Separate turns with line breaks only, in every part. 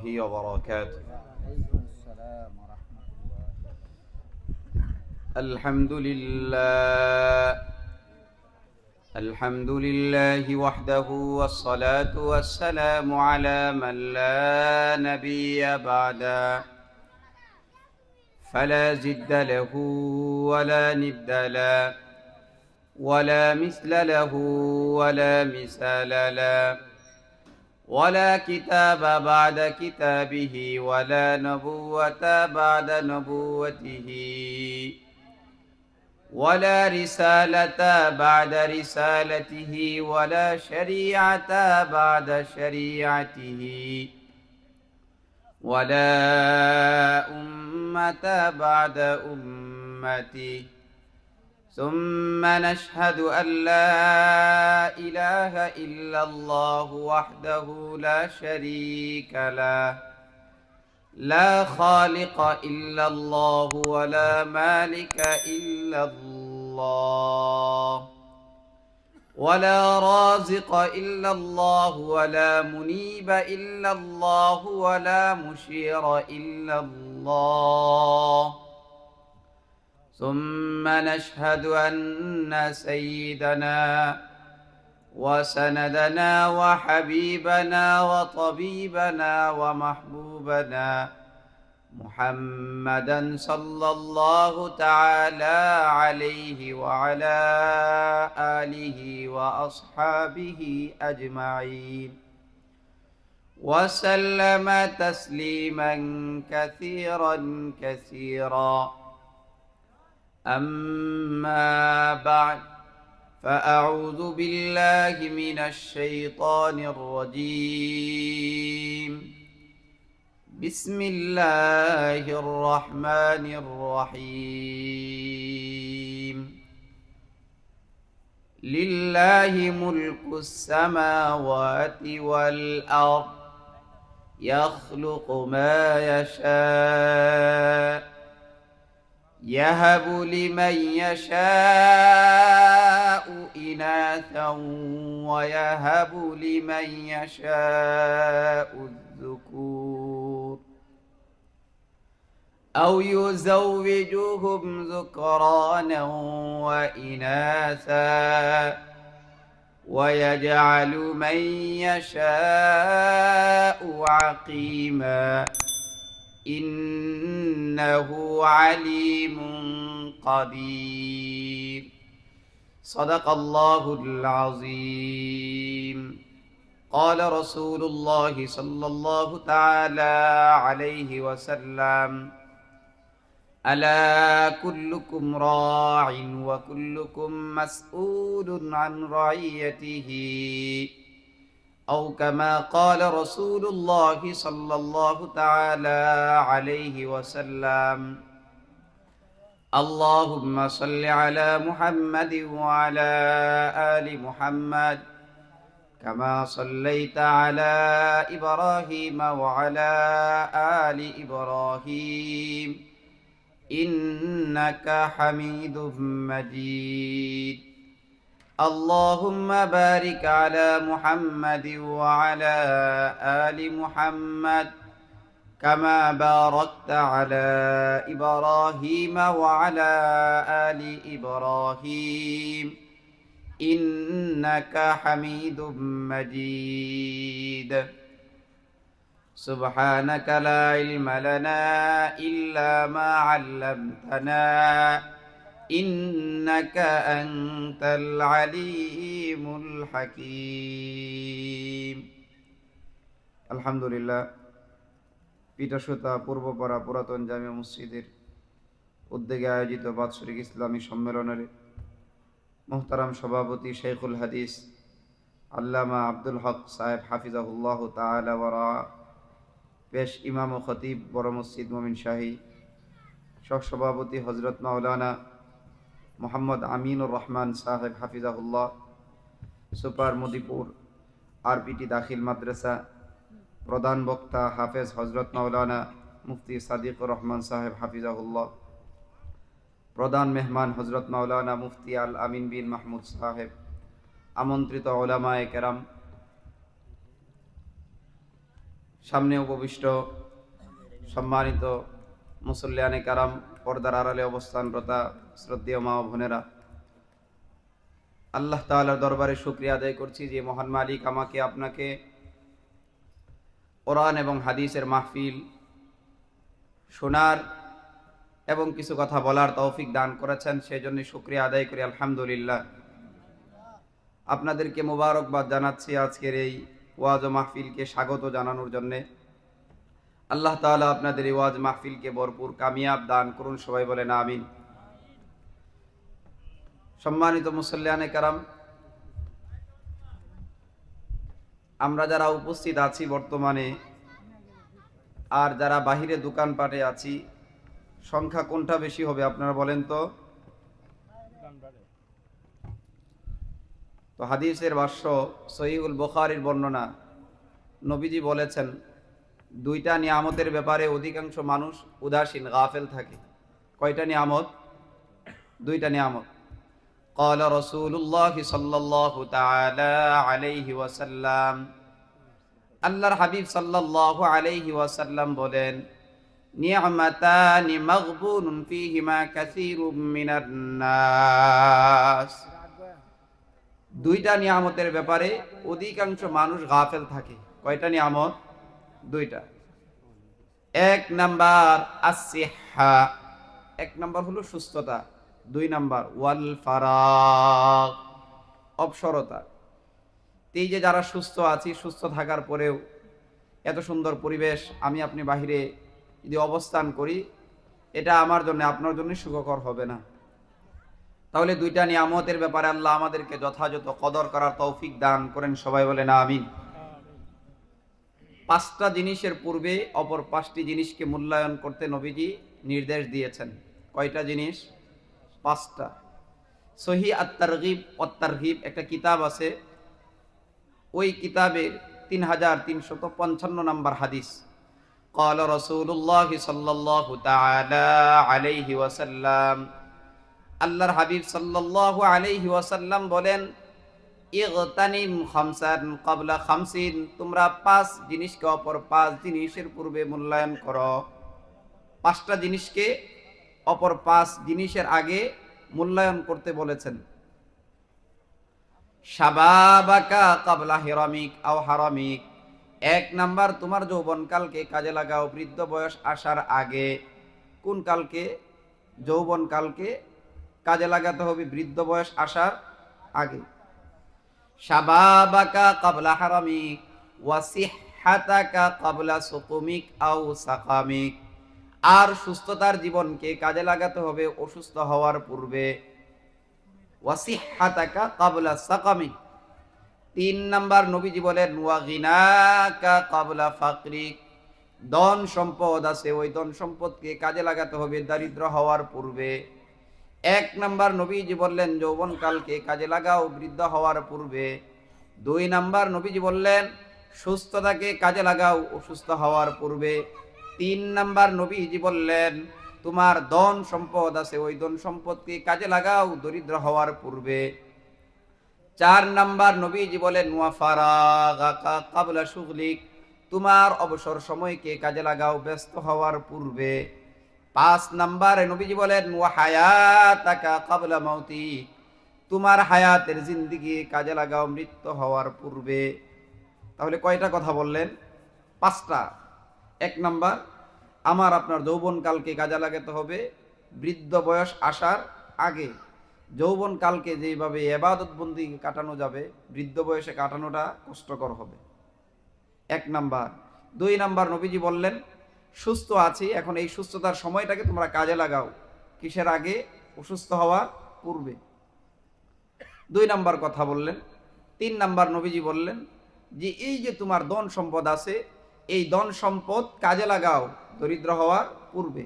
وبركاته.
وعليكم السلام ورحمة الله.
الحمد لله وحده، والصلاة والسلام على من لا نبي بعده، فلا زد له ولا ند له ولا مثل له ولا مثال له، ولا كتاب بعد كتابه ولا نبوة بعد نبوته، ولا رسالة بعد رسالته، ولا شريعة بعد شريعته، ولا أمة بعد أمته. ثم نشهد أن لا إله إلا الله وحده لا شريك له، لا خالق إلا الله ولا مالك إلا الله، ولا رازق إلا الله ولا منيب إلا الله ولا مشير إلا الله. ثم نشهد أن سيدنا وسندنا وحبيبنا وطبيبنا ومحبوبنا محمدا صلى الله تعالى عليه وعلى آله وأصحابه أجمعين وسلم تسليما كثيرا كثيرا. أما بعد، فأعوذ بالله من الشيطان الرجيم. بسم الله الرحمن الرحيم. لله ملك السماوات والأرض، يخلق ما يشاء، يهب لمن يشاء إناثا ويهب لمن يشاء الذكور، أو يزوجهم ذكرانا وإناثا، ويجعل من يشاء عقيما، إنه عليم قدير. صدق الله العظيم. قال رسول الله صلى الله تعالى عليه وسلم: ألا كلكم راع وكلكم مسؤول عن رعيته، أو كما قال رسول الله صلى الله تعالى عليه وسلم. اللهم صل على محمد وعلى آل محمد، كما صليت على إبراهيم وعلى آل إبراهيم إنك حميد مجيد. اللهم بارك على محمد وعلى آل محمد، كما باركت على إبراهيم وعلى آل إبراهيم إنك حميد مجيد. سبحانك لا علم لنا إلا ما علمتنا إنك أنت العليم الحكيم। الحمد لله। পিটাসুতা পূর্বপাড়া পুরাতন জামিয়া মসজিদের উদ্যোগে আয়োজিত বাৎসরিক ইসলামী সম্মেলনের মোহতারাম সভাপতি শেখুল হাদিস আল্লামা আব্দুল হক সাহেব হাফিজাহুল্লাহ তাআলা ওয়া রাআ, পেশ ইমাম ও খতিব বড় মসজিদ মোমিন শাহী, সহসভাপতি হযরত মাওলানা মোহাম্মদ আমিনুর রহমান সাহেব হাফিজাহুল্লাহ, সুপার মদিপুর আরপিটি দাখিল মাদ্রাসা, প্রধান বক্তা হাফেজ হযরত মাওলানা মুফতি সাদিকুর রহমান সাহেব হাফিজাহুল্লাহ, প্রধান মেহমান হযরত মাওলানা মুফতি আল আমিন বিন মাহমুদ সাহেব, আমন্ত্রিত উলামায়ে কেরাম, সামনে উপবিষ্ট সম্মানিত মুসল্লিয়ানে কারাম, পর্দার আড়ালে অবস্থানরতা শ্রদ্ধেয় মা ও বোনেরা, আল্লাহ তাআলার দরবারে শুকরিয়া আদায় করছি যে মহান মালিক আমাকে আপনাকে কোরআন এবং হাদিসের মাহফিল শোনার এবং কিছু কথা বলার তৌফিক দান করেছেন। সেই জন্য শুকরিয়া আদায় করি আলহামদুলিল্লাহ। আপনাদেরকে মোবারকবাদ জানাচ্ছি আজকের এই ওয়াজ ও মাহফিলকে স্বাগত জানানোর জন্যে। আল্লাহ তাআলা আপনাদের এই ওয়াজ মাহফিলকে ভরপুর কামিয়াব দান করুন, সবাই বলেন আমিন। সম্মানিত মুসল্লিয়ানে কারাম, আমরা যারা উপস্থিত আছি বর্তমানে আর যারা বাহিরে দোকানপাটে আছি, সংখ্যা কোনটা বেশি হবে আপনারা বলেন তো? তো হাদিসের ভাষ্য সহিহুল বুখারীর বর্ণনা, নবীজি বলেছেন দুইটা নিয়ামতের ব্যাপারে অধিকাংশ মানুষ উদাসীন গাফেল থাকে। কয়টা নিয়ামত? দুইটা নিয়ামত। قال رسول الله صلى الله تعالى عليه وسلم, আল্লাহর হাবিব সাল্লাল্লাহু আলাইহি ওয়াসাল্লাম বলেন, নি'মাতানি মাগবুনুন ফীহিমা কাসীরুম মিনান নাস। দুইটা নিয়ামতের ব্যাপারে অধিকাংশ মানুষ গাফেল থাকে। কয়টা নিয়ামত? দুইটা। এক নাম্বার আসিহা, এক নাম্বার হলো সুস্থতা। দুই নাম্বার ওয়াল ফারাগ, অবসরতা। এই যে যারা সুস্থ আছি, সুস্থ থাকার পরেও এত সুন্দর পরিবেশ, আমি আপনি বাহিরে যদি অবস্থান করি, এটা আমার জন্য আপনার জন্য সুখকর হবে না। তাহলে দুইটা নিয়ামতের ব্যাপারে আল্লাহ আমাদেরকে যথাযথ কদর করার তৌফিক দান করেন, সবাই বলেন আমিন। পাঁচটা জিনিসের পূর্বে অপর পাঁচটি জিনিসকে মূল্যায়ন করতে নবীজি নির্দেশ দিয়েছেন। কয়টা জিনিস? পাঁচটা। সহিহ আত-তারগিব ওয়াত তারহিব একটা কিতাব আছে, ওই কিতাবের 3355 নম্বর হাদিস। قال رسول الله صلى الله تعالى عليه وسلم, আল্লাহর হাবিব সাল্লাল্লাহু আলাইহি ওয়াসাল্লাম বলেন, ইগতানিম খামসান ক্বাবলা খামসিন, তোমরা পাঁচ জিনিসকে অপর পাঁচ জিনিসের পূর্বে মূল্যায়ন করো। পাঁচটা জিনিসকে অপর পাঁচ জিনিসের আগে মূল্যায়ন করতে বলেছেন। শাবাবাকা ক্বাবলা হিরামিক আও হারামিক, এক নাম্বার তোমার যৌবনকালকে কাজে লাগাও বৃদ্ধ বয়স আসার আগে। কোন কালকে? যৌবনকালকে কাজে লাগাতে হবে বৃদ্ধ বয়স আসার আগে। শাবাবাকা ক্বাবলা হারামিক ওয়া সিহহাতাকা ক্বাবলা সুকুমিক আও সাকামিক, আর সুস্থতার জীবনকে কাজে লাগাতে হবে অসুস্থ হওয়ার পূর্বে। ওয়া সিহহাতাকা ক্বাবলা সাকামিক। তিন নাম্বার নবীজি বলেন, ওয়া গিনাকা ক্বাবলা ফাকরিক, ধন সম্পদ আছে, ওই ধন সম্পদকে কাজে লাগাতে হবে দারিদ্র হওয়ার পূর্বে। এক নাম্বার নবীজি বললেন যৌবনকালকে কাজে লাগাও বৃদ্ধ হওয়ার পূর্বে। দুই নাম্বার নবীজি বললেন সুস্থতাকে কাজে লাগাও অসুস্থ হওয়ার পূর্বে। তিন নাম্বার নবীজি বললেন তোমার ধন সম্পদ আছে, ওই ধন সম্পদকে কাজে লাগাও দরিদ্র হওয়ার পূর্বে। চার নাম্বার নবীজি বলেন ওয়া ফারাগাকা ক্বাবলা শুগলিক, তোমার অবসর সময়কে কাজে লাগাও ব্যস্ত হওয়ার পূর্বে। পাঁচ নাম্বারে নবীজি বলেন ওয়া হায়াতাকা ক্বাবলা মাউতিক, তোমার হায়াতের জিন্দেগি কাজে লাগাও মৃত্যু হওয়ার পূর্বে। তাহলে কয়টা কথা বললেন? পাঁচটা। এক নাম্বার, আমার আপনার যৌবনকালকে কাজে লাগাতে হবে বৃদ্ধ বয়স আসার আগে। যৌবনকালকে যেভাবে ইবাদত বন্দি কাটানো যাবে, বৃদ্ধ বয়সে কাটানোটা কষ্টকর হবে। এক নাম্বার। দুই নাম্বার নবীজি বললেন সুস্থ আছি, এখন এই সুস্থতার সময়টাকে তোমরা কাজে লাগাও কিসের আগে? অসুস্থ হওয়ার পূর্বে। দুই নাম্বার কথা বললেন। তিন নাম্বার নবীজি বললেন যে এই যে তোমার ধন সম্পদ আছে, এই ধন সম্পদ কাজে লাগাও দরিদ্র হওয়ার পূর্বে।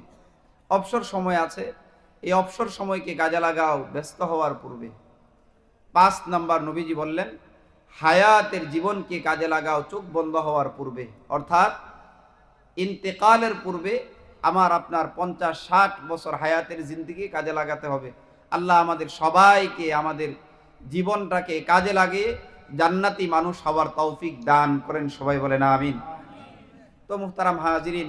অবসর সময় আছে, এই অবসর সময়কে কাজে লাগাও ব্যস্ত হওয়ার পূর্বে। পাঁচ নাম্বার নবীজি বললেন হায়াতের জীবনকে কাজে লাগাও চোখ বন্ধ হওয়ার পূর্বে, অর্থাৎ ইন্তেকালের পূর্বে আমার আপনার 50-60 বছর হায়াতের জিন্দেগি কাজে লাগাতে হবে। আল্লাহ আমাদের সবাইকে আমাদের জীবনটাকে কাজে লাগিয়ে জান্নাতি মানুষ হওয়ার তৌফিক দান করেন, সবাই বলেন আমিন। তো মুহতারাম হাজিরিন,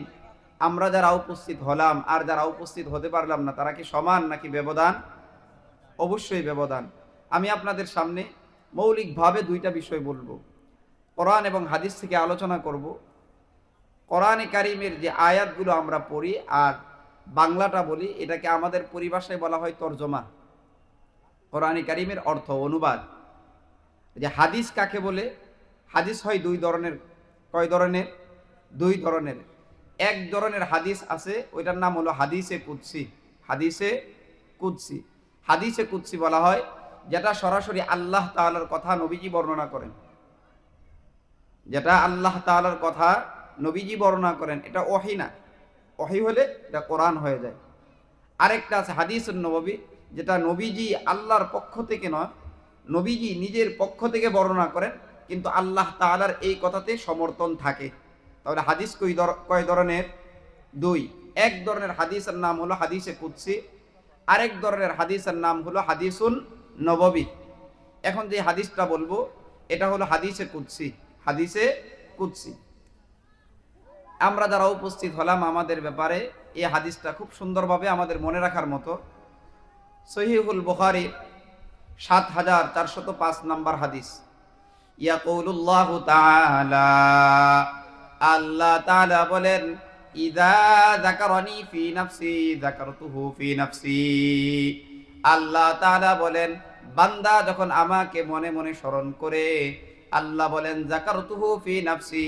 আমরা যারা উপস্থিত হলাম আর যারা উপস্থিত হতে পারলাম না, তারা কি সমান নাকি ব্যবধান? অবশ্যই ব্যবধান। আমি আপনাদের সামনে মৌলিকভাবে দুইটা বিষয় বলবো, কোরআন এবং হাদিস থেকে আলোচনা করব। কোরআনে কারিমের যে আয়াতগুলো আমরা পড়ি আর বাংলাটা বলি, এটাকে আমাদের পরিভাষায় বলা হয় তরজমা। কোরআনে কারিমের অর্থ, অনুবাদ। যে হাদিস কাকে বলে? হাদিস হয় দুই ধরনের। কয় ধরনের? দুই ধরনের। এক ধরনের হাদিস আছে, ওইটার নাম হলো হাদিসে কুদসি। হাদিসে কুদসি, হাদিসে কুদসি বলা হয় যেটা সরাসরি আল্লাহ তাআলার কথা নবীজি বর্ণনা করেন। যেটা আল্লাহ তাআলার কথা নবীজি বর্ণনা করেন, এটা ওহী না। ওহী হলে এটা কোরআন হয়ে যায়। আরেকটা আছে হাদিসুন নববী, যেটা নবীজি আল্লাহর পক্ষ থেকে নয়, নবীজি নিজের পক্ষ থেকে বর্ণনা করেন, কিন্তু আল্লাহ তাআলার এই কথাতে সমর্থন থাকে। তাহলে হাদিস কয় ধরনের? দুই। এক ধরনের হাদিসের নাম হলো হাদিসে কুদসি, আরেক ধরনের হাদিসের নাম হলো হাদিসুন নববী। এখন যে হাদিসটা বলবো এটা হলো হাদিসে কুদসি। হাদিসে কুদসি। আমরা যারা উপস্থিত হলাম, আমাদের ব্যাপারে এই হাদিসটা খুব সুন্দরভাবে আমাদের মনে রাখার মতো। সহিহুল বুখারী ৭৪০৫ নাম্বার হাদিস। ইয়াকুলুল্লাহু তাআলা, আল্লাহ তাআলা বলেন, ইযা যাকারানি ফি নাফসি যাকারতুহু ফি নাফসি। আল্লাহ তাআলা বলেন, বান্দা যখন আমাকে মনে মনে স্মরণ করে, আল্লাহ বলেন যাকারতুহু ফি নাফসি,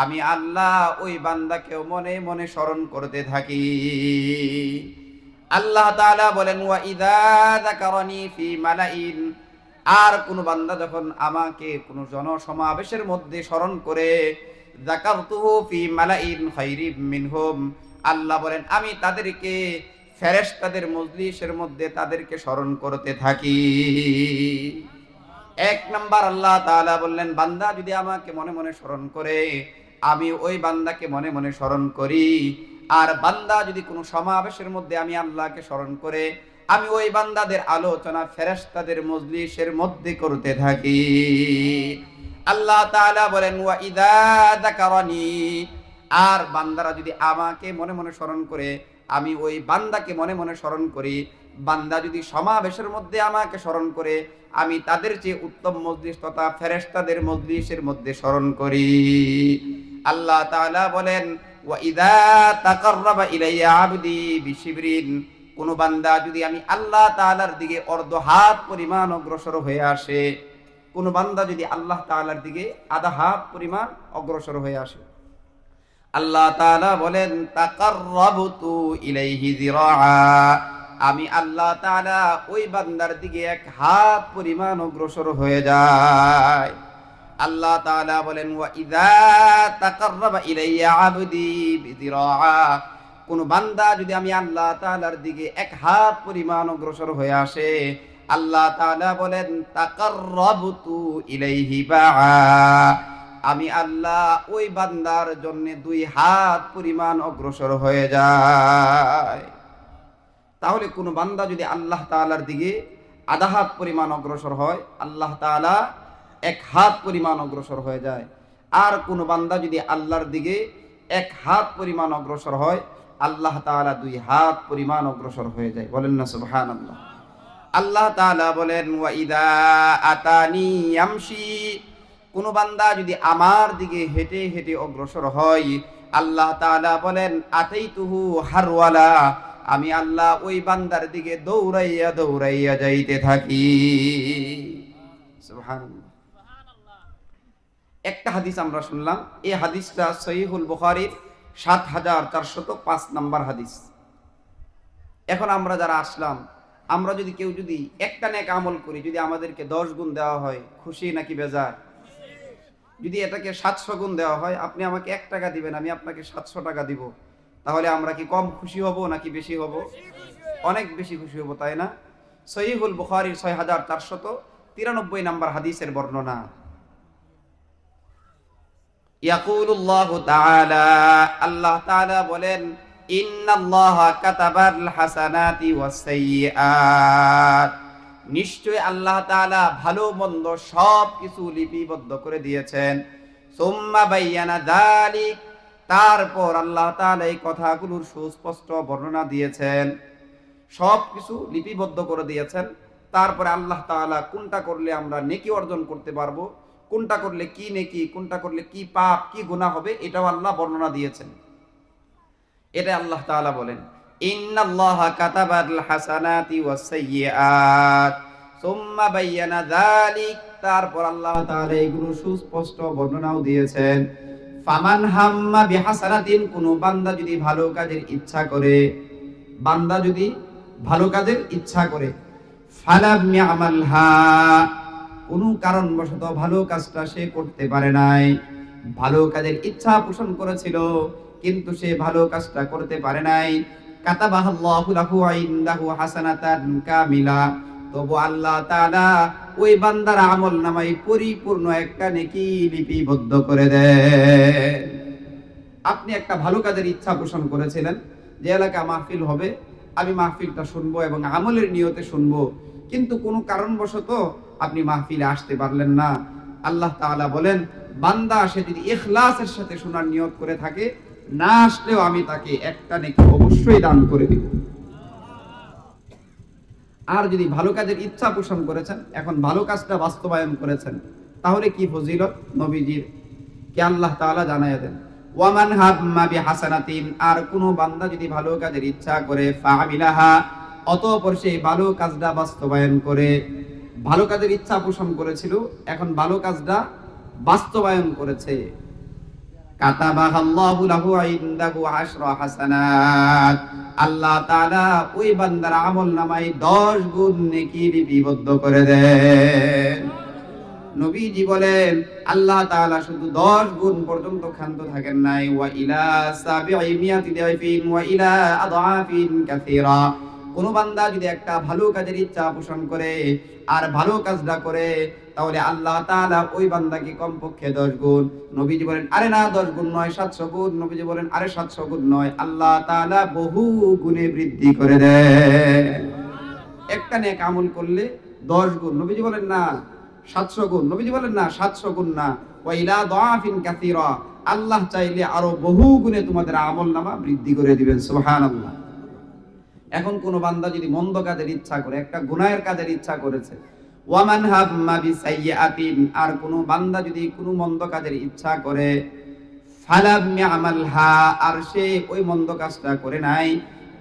আমি আল্লাহ ওই বান্দাকেও মনে মনে স্মরণ করতে থাকি। আল্লাহ তাআলা বলেন, ওয়া ইযা যাকারানি ফি মালাইন, আর কোন বান্দা যখন আমাকে কোন জনসমাবেশের মধ্যে স্মরণ করে, যাকারতুহু ফি মালাইন খায়রিম মিনহুম, আল্লাহ বলেন আমি তাদেরকে ফেরেশতাদের মজলিসের মধ্যে তাদেরকে স্মরণ করতে থাকি। এক নাম্বার আল্লাহ তাআলা বললেন, বান্দা যদি আমাকে মনে মনে স্মরণ করে, আমি ওই বান্দাকে মনে মনে স্মরণ করি। আর বান্দা যদি কোনো সমাবেশের মধ্যে আমি আল্লাহকে স্মরণ করে, আমি ওই বান্দাদের আলোচনা ফেরেশতাদের মজলিসের মধ্যে করতে থাকি। আল্লাহ তাআলা বলেন, ওয়া ইযা যাকারানি, আর বান্দারা যদি আমাকে মনে মনে স্মরণ করে, আমি ওই বান্দাকে মনে মনে স্মরণ করি। বান্দা যদি সমাবেশের মধ্যে আমাকে স্মরণ করে, আমি তাদের চেয়ে উত্তম মজলিস তথা ফেরেশতাদের মজলিসের মধ্যে স্মরণ করি। আল্লাহ তাআলা বলেন, ওয়া ইযা তাকাররাবা ইলাইয়া আবদি বিশিবরিন, কোন বান্দা যদি আমি আল্লাহ তাআলার দিকে অর্ধ হাত পরিমাণ অগ্রসর হয়ে আসে, কোন বান্দা যদি আল্লাহ তাআলার দিকে আধা হাত পরিমাণ অগ্রসর হয়ে আসে, আল্লাহ তাআলা বলেন, তাকাররাবতু ইলাইহি যিরাআ, আমি আল্লাহ তাআলা ওই বান্দার দিকে এক হাত পরিমাণ অগ্রসর হয়ে যায়। আল্লাহ তাআলা বলেন, ওয়া ইযা তাকাররাবা ইলাইয়া আবদি বিযিরাআ, কোন বান্দা যদি আমি আল্লাহ তাআলার দিকে এক হাত পরিমাণ অগ্রসর হয়ে আসে, আল্লাহ তাআলা বলেন, তাকাররাবতু ইলাইহি বাআ, আমি আল্লাহ ওই বান্দার জন্য দুই হাত পরিমাণ অগ্রসর হয়ে যায়। তাহলে কোন বান্দা যদি আল্লাহ তাআলার দিকে আধা হাত পরিমাণ অগ্রসর হয়, আল্লাহ তাআলা এক হাত পরিমাণ অগ্রসর হয়ে যায়। আর কোন বান্দা যদি আল্লাহর দিকে এক হাত পরিমাণ অগ্রসর হয়, আল্লাহ তাআলা দুই হাত পরিমাণ অগ্রসর হয়ে যায়। বলেন না সুবহানাল্লাহ। আল্লাহ তাআলা বলেন, ওয়া ইযা আতানি ইয়ামশি, কোন বান্দা যদি আমার দিকে হেঁটে হেঁটে অগ্রসর হয়, আল্লাহ তাআলা বলেন, আতাইতুহু হারওয়ালা, আমি আল্লাহ ওই বান্দার দিকে দৌড়াইয়া দৌড়াইয়া যাইতে থাকি। সুবহানাল্লাহ। একটা হাদিস আমরা শুনলাম, এই হাদিসটা সহিহুল বুখারীর ৭৪০৫ নাম্বার হাদিস। এখন আমরা যারা আসলাম, আমরা যদি কেউ যদি একটা নেক আমল করি, যদি আমাদেরকে 10 গুণ দেওয়া হয়, খুশি নাকি বেজার? যদি এটাকে 700 গুণ দেওয়া হয়, আপনি আমাকে 1 টাকা দিবেন, আমি আপনাকে 700 টাকা দিব, তাহলে আমরা কি কম খুশি হব নাকি বেশি হব? অনেক বেশি খুশি হব, তাই না? সহিহুল বুখারীর ৬৪৯৩ নাম্বার হাদিসের বর্ণনা। ইয়াকুলুল্লাহু তাআলা, আল্লাহ তাআলা বলেন, ইন্নাল্লাহা কাতাবাল হাসানাতি ওয়াস সাইয়্যাত, নিশ্চয় আল্লাহ তাআলা ভালো মন্দ সব কিছু লিপিবদ্ধ করে দিয়েছেন। সুম্মা বায়্যানা যালিক, তারপর আল্লাহ তাআলা এই কথাগুলোর সুস্পষ্ট বর্ণনা দিয়েছেন, সবকিছু লিপিবদ্ধ করে দিয়েছেন। তারপরে আল্লাহ তাআলা কোনটা করলে আমরা নেকি অর্জন করতে পারবো, কোনটা করলে কি নেকি, কোনটা করলে কি পাপ, কি গুনাহ হবে, এটাও আল্লাহ বর্ণনা দিয়েছেন। এটা আল্লাহ তাআলা বলেন, ইন্নাল্লাহা কাতাবাল হাসানাতি ওয়াস সাইয়্যাত সুম্মা বায়্যানা যালিক। তারপর আল্লাহ তাআলা এগুলো সুস্পষ্ট বর্ণনাও দিয়েছেন। ফামান হাম্মা বিহাসানাতিন, কোন বান্দা যদি ভালো কাজের ইচ্ছা করে, বান্দা যদি ভালো কাজের ইচ্ছা করে, ফালাম ইয়ামালহা, কোন কারণবশত ভালো কাজটা সে করতে পারে নাই, ভালো কাজের ইচ্ছা পোষণ করেছিল কিন্তু সে ভালো কাজটা করতে পারে নাই, কাতাবাহাল্লাহু লাহু ইনদাহু হাসানাতান কামিলা, তবু আল্লাহ তাআলা ওই বান্দার আমলনামায় পরিপূর্ণ একটা নেকি লিপিবদ্ধ করে দেন। আপনি একটা ভালো কাজের ইচ্ছা পোষণ করেছিলেন যে এলাকা মাহফিল হবে, আমি মাহফিলটা শুনবো এবং আমলের নিয়তে শুনবো, কিন্তু কোনো কারণবশত আপনি মাহফিলে আসতে পারলেন না। আল্লাহ তাআলা বলেন, বান্দা সে যদি ইখলাসের সাথে শোনার নিয়ত করে থাকে, না আসলেও আমি তাকে একটা নেকি অবশ্যই দান করে দিব। আর যদি ভালো কাজের ইচ্ছা পোষণ করেছেন, এখন ভালো কাজটা বাস্তবায়ন করেছেন, তাহলে কি ফজিলত নবীজির কে আল্লাহ তাআলা জানায়া দেন। ওয়ামান হাম্মা বিহাসানাতিন, আর কোন বান্দা যদি ভালো কাজের ইচ্ছা করে, ফাআমিলাহা, অতঃপর সে ভালো কাজটা বাস্তবায়ন করে, ভালো কাজের ইচ্ছা পোষণ করেছিল, এখন ভালো কাজটা বাস্তবায়ন করেছে, কাতাবাহাল্লাহু লাহু ইনদাহু আশরা হাসানাত, আল্লাহ তাআলা ওই বান্দার আমলনামায় 10 গুণ নেকি লিপিবদ্ধ করে দেন। নবীজি বলেন, আল্লাহ তাআলা শুধু 10 গুণ পর্যন্ত ক্ষান্ত থাকেন নাই, ওয়া ইলা সাবিঈমিয়াতি দাইফিন ওয়া ইলা আদআফিন কাসীরা। কোন বান্দা যদি একটা ভালো কাজের ইচ্ছা পোষণ করে আর ভালো কাজটা করে, তাহলে আল্লাহ তাআলা ওই বান্দাকে কমপক্ষে 10 গুণ, নবীজি বলেন আরে না 10 গুণ নয় 700 গুণ, নবীজি বলেন আরে 700 গুণ নয়, আল্লাহ তাআলা বহু গুণে বৃদ্ধি করে দেন। একটা নেক আমল করলে 10 গুণ, নবীজি বলেন না 700 গুণ, নবীজি বলেন না 700 গুণ না, ওয়া ইলা দাআফিন কাসীরা, আল্লাহ চাইলে আরো বহু গুণে তোমাদের আমলনামা বৃদ্ধি করে দিবেন। সুবহানাল্লাহ। এখন কোন বান্দা যদি মন্দ কাজের ইচ্ছা করে, একটা গুনাহের কাজের ইচ্ছা করেছে, ওয়ামান হাম্মা বিসাইয়্যাতিন, আর কোন বান্দা যদি কোন মন্দ কাজের ইচ্ছা করে, ফালাম ইয়ামালহা, আর সে ওই মন্দ কাজটা করে নাই,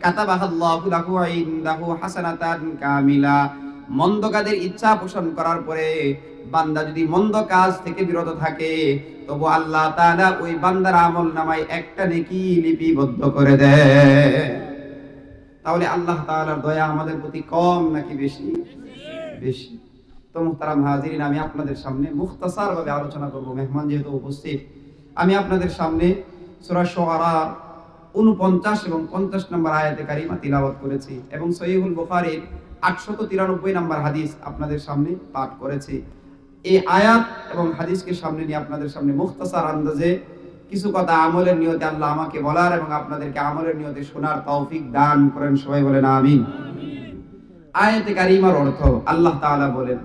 কাতাবাহাল্লাহু লাহু ইনদাহু হাসানাতান কামিলা, মন্দ কাজের ইচ্ছা পোষণ করার পরে বান্দা যদি মন্দ কাজ থেকে বিরত থাকে, তবু আল্লাহ তাআলা ওই বান্দার আমলনামায় একটা নেকি লিপিবদ্ধ করে দেয়। তাহলে আল্লাহ তাআলার দয়া আমাদের প্রতি কম নাকি বেশি? বেশি। তো মুহতারাম হাজিরিন, আমি আপনাদের সামনে মুখতাসার ভাবে আলোচনা করব, মেহমান যেহেতু উপস্থিত। আমি আপনাদের সামনে সূরা শুআরা 49 এবং 50 নম্বর আয়াতে কারিমা তিলাওয়াত করেছি এবং সহিহুল বুখারীর 893 নম্বর হাদিস আপনাদের সামনে পাঠ করেছি। এই আয়াত এবং হাদিসকে সামনে নিয়ে আপনাদের সামনে মুখতাসার আন্দাজে কিছু কথা আমলের নিয়তে আল্লাহ আমাকে বলার এবং আপনাদেরকে আমলের নিয়তে শোনার তৌফিক দান করেন। সবাই বলেন আমিন। আয়াতে কারিমার অর্থ, আল্লাহ তাআলা বলেন,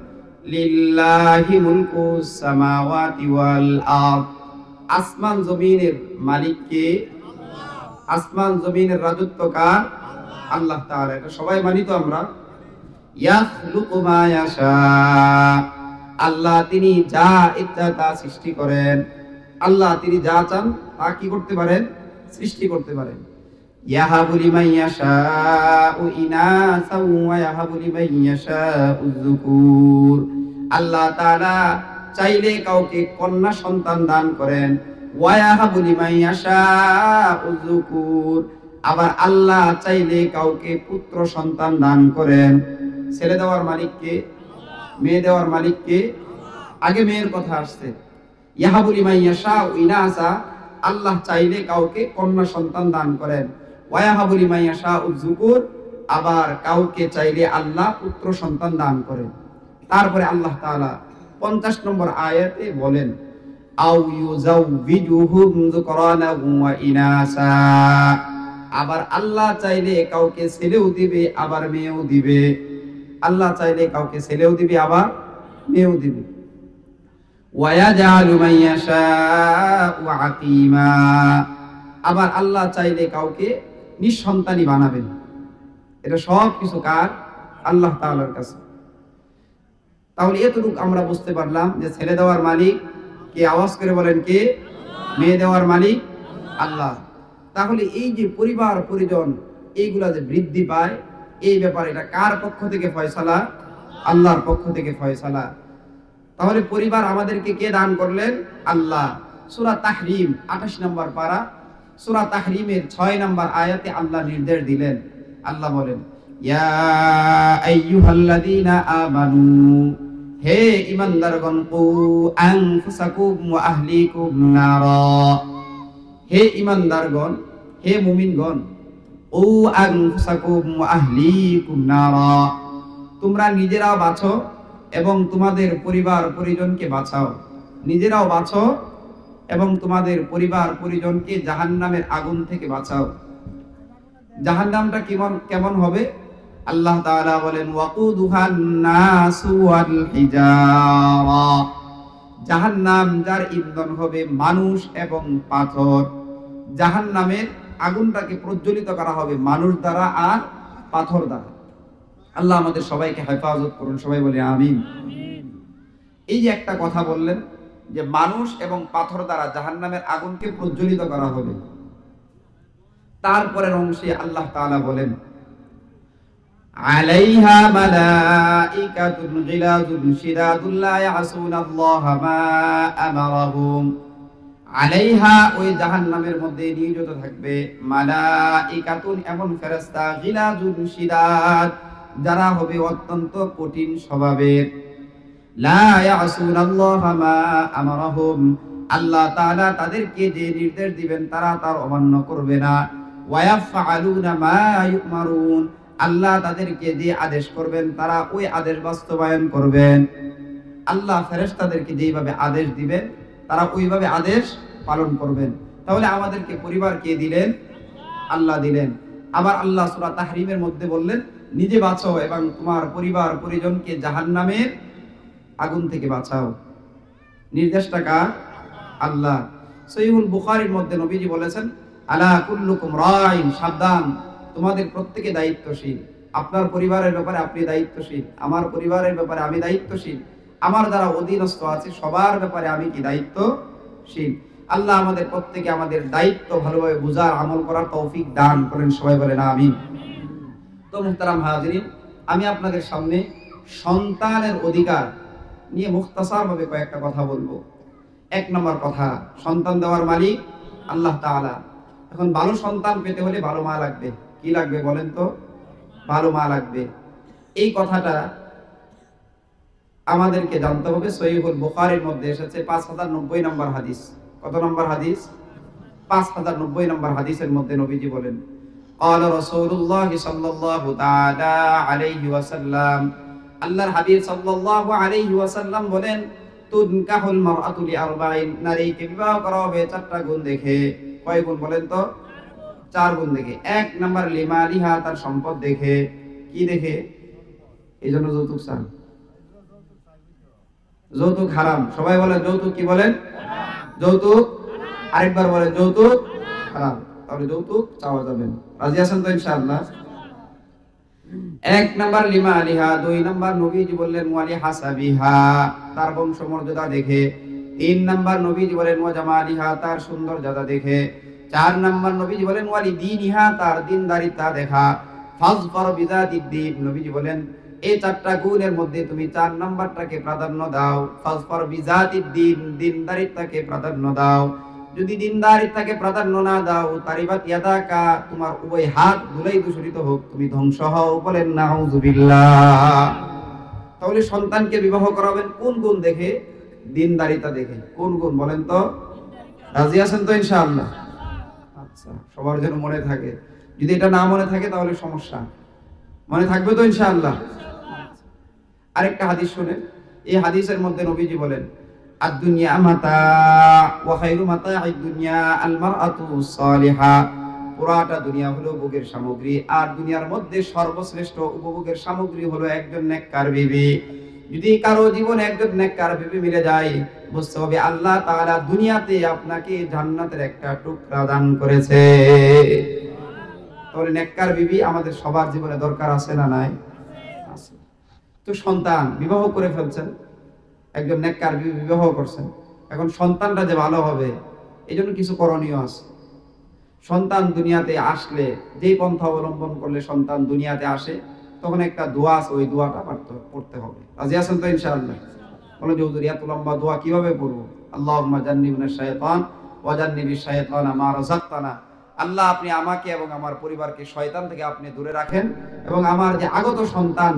লিল্লাহি মুলকুস সামাওয়াতি ওয়াল আরদ, আসমান জমিনের মালিক কে? আল্লাহ। আসমান জমিনের রাজত্ব কার? আল্লাহ তাআলা। এটা সবাই মানি তো আমরা। ইয়াখলুকু মা ইয়াশা, আল্লাহ তিনি যা ইচ্ছা তা সৃষ্টি করেন। আল্লাহ তিনি যা চান তা কি করতে পারেন? সৃষ্টি করতে পারেন। ইয়াহাবু লিমান ইয়াশাউ ইনাসা ওয়া ইয়াহাবু লিমান ইয়াশাউ যুকুর, আল্লাহ তাআলা চাইলে কাউকে কন্যা সন্তান দান করেন। ওয়া ইয়াহাবু লিমান ইয়াশাউ যুকুর, আবার আল্লাহ চাইলে কাউকে পুত্র সন্তান দান করেন। ছেলে দেওয়ার মালিক কে? মেয়ে দেওয়ার মালিক কে? আগে মেয়ের কথা আসছে। ইয়াহাবু লিমান ইয়াশাউ ইনাসা, আল্লাহ চাইলে কাউকে কন্যা সন্তান দান করেন। ওয়া ইয়াহাবু লিমান ইয়াশাউ যুকুর, আবার কাউকে চাইলে আল্লাহ পুত্র সন্তান দান করেন। তারপরে আল্লাহ তাআলা 50 নম্বর আয়াতে বলেন, আউ ইউযাউযুহুম যুকরানা ওয়া ইনাসা, আবার আল্লাহ চাইলে কাউকে ছেলেও দিবে আবার মেয়েও দিবে। আল্লাহ চাইলে কাউকে ছেলেও দিবে আবার মেয়েও দিবে। ওয়া ইয়াজআলু মান ইয়াশাউ আকীমা, আবার আল্লাহ চাইলে কাউকে নিঃসন্তানই বানাবেন। এটা সব কিছু কার? আল্লাহ তাআলার কাছে। তাহলে এতটুকু আমরা বুঝতে পারলাম যে ছেলে দেওয়ার মালিক কে? আওয়াজ করে বলেন কে? মেয়ে দেওয়ার মালিক আল্লাহ। তাহলে এই যে পরিবার পরিজন এইগুলা যে বৃদ্ধি পায়, এই ব্যাপারে এটা কার পক্ষ থেকে ফয়সালা? আল্লাহর পক্ষ থেকে ফয়সালা। তাহলে পরিবার আমাদেরকে কে দান করলেন? আল্লাহ। সূরা তাহরিম 28 নম্বর পারা, সূরা তাহরিমের 6 নম্বর আয়াতে আল্লাহ নির্দেশ দিলেন। আল্লাহ বলেন, ইয়া আইয়ুহাল্লাযীনা আমানু, হে ঈমানদারগণ, কু আনফুসাকুম ওয়া আহলিকুম নারা, হে ঈমানদারগণ, হে মুমিনগণ, ও আনফুসাকুম ওয়া আহলিকুম নারা, তোমরা নিজেরাও বাঁচো এবং তোমাদের পরিবার পরিজনকে বাঁচাও। নিজেরাও বাঁচো এবং তোমাদের পরিবার পরিজনকে জাহান্নামের আগুন থেকে বাঁচাও। জাহান্নামটা কেমন হবে? আল্লাহ তাআলা বলেন, ওয়াকুদুহান নাসু ওয়াল হিজারা, জাহান্নাম যার ইন্ধন হবে মানুষ এবং পাথর। জাহান্নামের আগুনটাকে প্রজ্বলিত করা হবে মানুষ দ্বারা আর পাথর দ্বারা। আল্লাহ আমাদের সবাইকে হেফাজত করুন, সবাই বলে আমিন। এই যে একটা কথা বললেন যে মানুষ এবং পাথর দ্বারা জাহান্নামের আগুনকে প্রজ্বলিত করা হবে, তারপরের অংশে আল্লাহ তাআলা বলেন, আলাইহা মালাইকাতুন গিলাযুন শিদাদুন লা ইয়াসুনাল্লাহা মা আমারাহুম, আলাইহা ওই জাহান্নামের মধ্যে নিয়োজিত থাকবে মালাইকাতুন এমন ফেরেশতা, গিলাযুন শিদাদ যারা হবে অত্যন্ত কঠিন স্বভাবের, লা ইয়াসুনাল্লাহা মা আমারাহুম আল্লাহ তাআলা তাদেরকে যে নির্দেশ দিবেন তারা তার অমান্য করবে না, ওয়া ইয়াফআলুনা মা ইউমারুন আল্লাহ তাদেরকে যে আদেশ করবেন তারা ওই আদেশ বাস্তবায়ন করবেন। আল্লাহ ফেরেশতাদেরকে যেইভাবে আদেশ দিবেন তারা ওইভাবে আদেশ পালন করবেন। তাহলে আমাদেরকে পরিবার কে দিলেন? আল্লাহ দিলেন। আবার আল্লাহ সূরা তাহরিমের মধ্যে বললেন, নিজে বাঁচো এবং তোমার পরিবার পরিজনকে জাহান্নামের আগুন থেকে বাঁচাও। নির্দেশটা কার? আল্লাহ। সহিহুল বুখারীর মধ্যে নবীজি বলেছেন, আলা কুল্লুকুম রাইন, সাবধান, তোমাদের প্রত্যেকে দায়িত্বশীল। আপনার পরিবারের ব্যাপারে আপনি দায়িত্বশীল, আমার পরিবারের ব্যাপারে আমি দায়িত্বশীল, আমার যারা অধীনস্থ আছে সবার ব্যাপারে আমি কি দায়িত্বশীল। আল্লাহ আমাদের প্রত্যেকে আমাদের দায়িত্ব ভালোভাবে বুঝার, আমল করার তৌফিক দান করেন, সবাই বলেন আমিন। তো মুহতারাম হাজিরিন, আমি আপনাদের সামনে সন্তানের অধিকার নিয়ে মুখতাসারভাবে কয়েকটা কথা বলবো। এক নম্বর কথা, সন্তান দেওয়ার মালিক আল্লাহ তাআলা। এখন ভালো সন্তান পেতে হলে ভালো মা লাগবে। কি লাগবে বলেন তো? ভালো মা লাগবে। এই কথাটা আমাদেরকে জানতে হবে। সহিহুল বুখারীর মধ্যে এসেছে 5090 নম্বর হাদিস। কত নম্বর হাদিস? 5090 নম্বর হাদিসের মধ্যে নবীজি বলেন, ক্বালা রাসূলুল্লাহ সাল্লাল্লাহু তাআলা আলাইহি ওয়াসাল্লাম, আল্লাহর হাবিব সাল্লাল্লাহু আলাইহি ওয়াসাল্লাম বলেন, তুনকাহুল মারআতু লিআরবাইন, নারীকে বিবাহ করা হবে 4টা গুণ দেখে। কয় গুণ বলেন তো? 4 গুণ দেখে। 1 নাম্বার লিমালিহা, তার সম্পদ দেখে। কি দেখে? এইজন্য যৌতুক চান। যৌতুক হারাম। সবাই বলেন যৌতুক কি বলেন? যৌতুক। আরেকবার বলেন যৌতুক হারাম। তাহলে যৌতুক চাওয়া যাবে না। রাজি আছেন তো ইনশাআল্লাহ? 1 নাম্বার লিমালিহা। 2 নাম্বার নবীজি বললেন ওয়ালি হাসাবিহা, তার বংশমর্যাদা দেখে। 3 নাম্বার নবীজি বলেন ওয়া জামালিহা, তার সৌন্দর্যতা দেখে। 4 নাম্বার নবীজি বলেন ওয়ালি দীনিহা, তার দ্বীনদারিতা দেখা। ফাজফার বিযাতিদ দীন, নবীজি বলেন এই 4টা গুণের মধ্যে তুমি 4 নাম্বারটাকে প্রাধান্য দাও। ফাজফার বিযাতিদ দীন, দ্বীনদারিতাকে প্রাধান্য দাও। যদি দ্বীনদারিতাকে প্রাধান্য না দাও, তারিবাত ইয়াদাকা, তোমার উভয় হাত ধুলাই দূষিত হোক, তুমি ধ্বংস হও। বলেন নাউযুবিল্লাহ। তাহলে সন্তানকে বিবাহ করাবেন কোন গুণ দেখে? দ্বীনদারিতা দেখে। কোন গুণ বলেন তো? রাজি আছেন তো ইনশাআল্লাহ? আচ্ছা, সবার যেন মনে থাকে। যদি এটা না মনে থাকে তাহলে সমস্যা। মনে থাকবে তো ইনশাআল্লাহ? আরেকটা হাদিস শুনেন। এই হাদিসের মধ্যে নবীজি বলেন, আদ-দুনিয়া মাতা ওয়া খায়রু মাতা'আদ দুনিয়া আল মারআতু সালিহা, পুরাটা দুনিয়া হলো ভোগের সামগ্রী, আর দুনিয়ার মধ্যে সর্বশ্রেষ্ঠ উপভোগের সামগ্রী হলো একজন নেককার বিবি। যদি কারো জীবনে একজন নেককার বিবি মিলে যায়, বুঝতে হবে আল্লাহ তাআলা দুনিয়াতে আপনাকে জান্নাতের একটা টুকরা দান করেছে। তাহলে নেককার বিবি আমাদের সবার জীবনে দরকার আছে না নাই? আছে। তো সন্তান বিবাহ করে ফেলছেন, একজন নেককার বিবি বিবাহ করছেন, এখন সন্তানটা যে ভালো হবে এই জন্য কিছু করণীয় আছে। সন্তান দুনিয়াতে আসলে যেই পন্থা অবলম্বন করলে সন্তান দুনিয়াতে আসে, তখন একটা দোয়া আছে, ওই দোয়াটা পড়তে হবে। রাজি আছেন তো ইনশাআল্লাহ? বলেন যে হুজুর এত লম্বা দোয়া কিভাবে পড়বো? আল্লাহুম্মা জান্নিবনা শাইতান ওয়া জান্নিবিশ শাইতানা মা রাযাকতানা। আল্লাহ আপনি আমাকে এবং আমার পরিবারকে শয়তান থেকে আপনি দূরে রাখেন, এবং আমার যে আগত সন্তান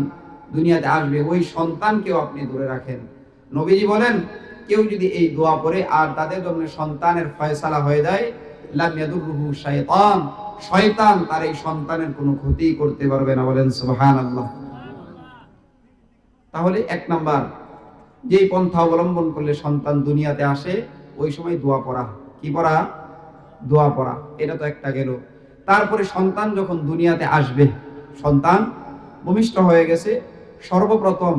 দুনিয়াতে আসবে ওই সন্তানকেও আপনি দূরে রাখেন। নবীজি বলেন কেউ যদি এই দোয়া পড়ে আর তাদের জন্য সন্তানের ফয়সালা হয়ে যায়, লাম ইয়াদুররুহু শাইতান, শয়তান তার এই সন্তানের কোনো ক্ষতি করতে পারবে না। বলেন সুবহানাল্লাহ। তাহলে এক নাম্বার, যেই পন্থা অবলম্বন করলে সন্তান দুনিয়াতে আসে ওই সময় দোয়া পড়া। কি পড়া? দোয়া পড়া। এটা তো একটা গেল। তারপরে সন্তান যখন দুনিয়াতে আসবে, সন্তান ভূমিষ্ঠ হয়ে গেছে, সর্বপ্রথম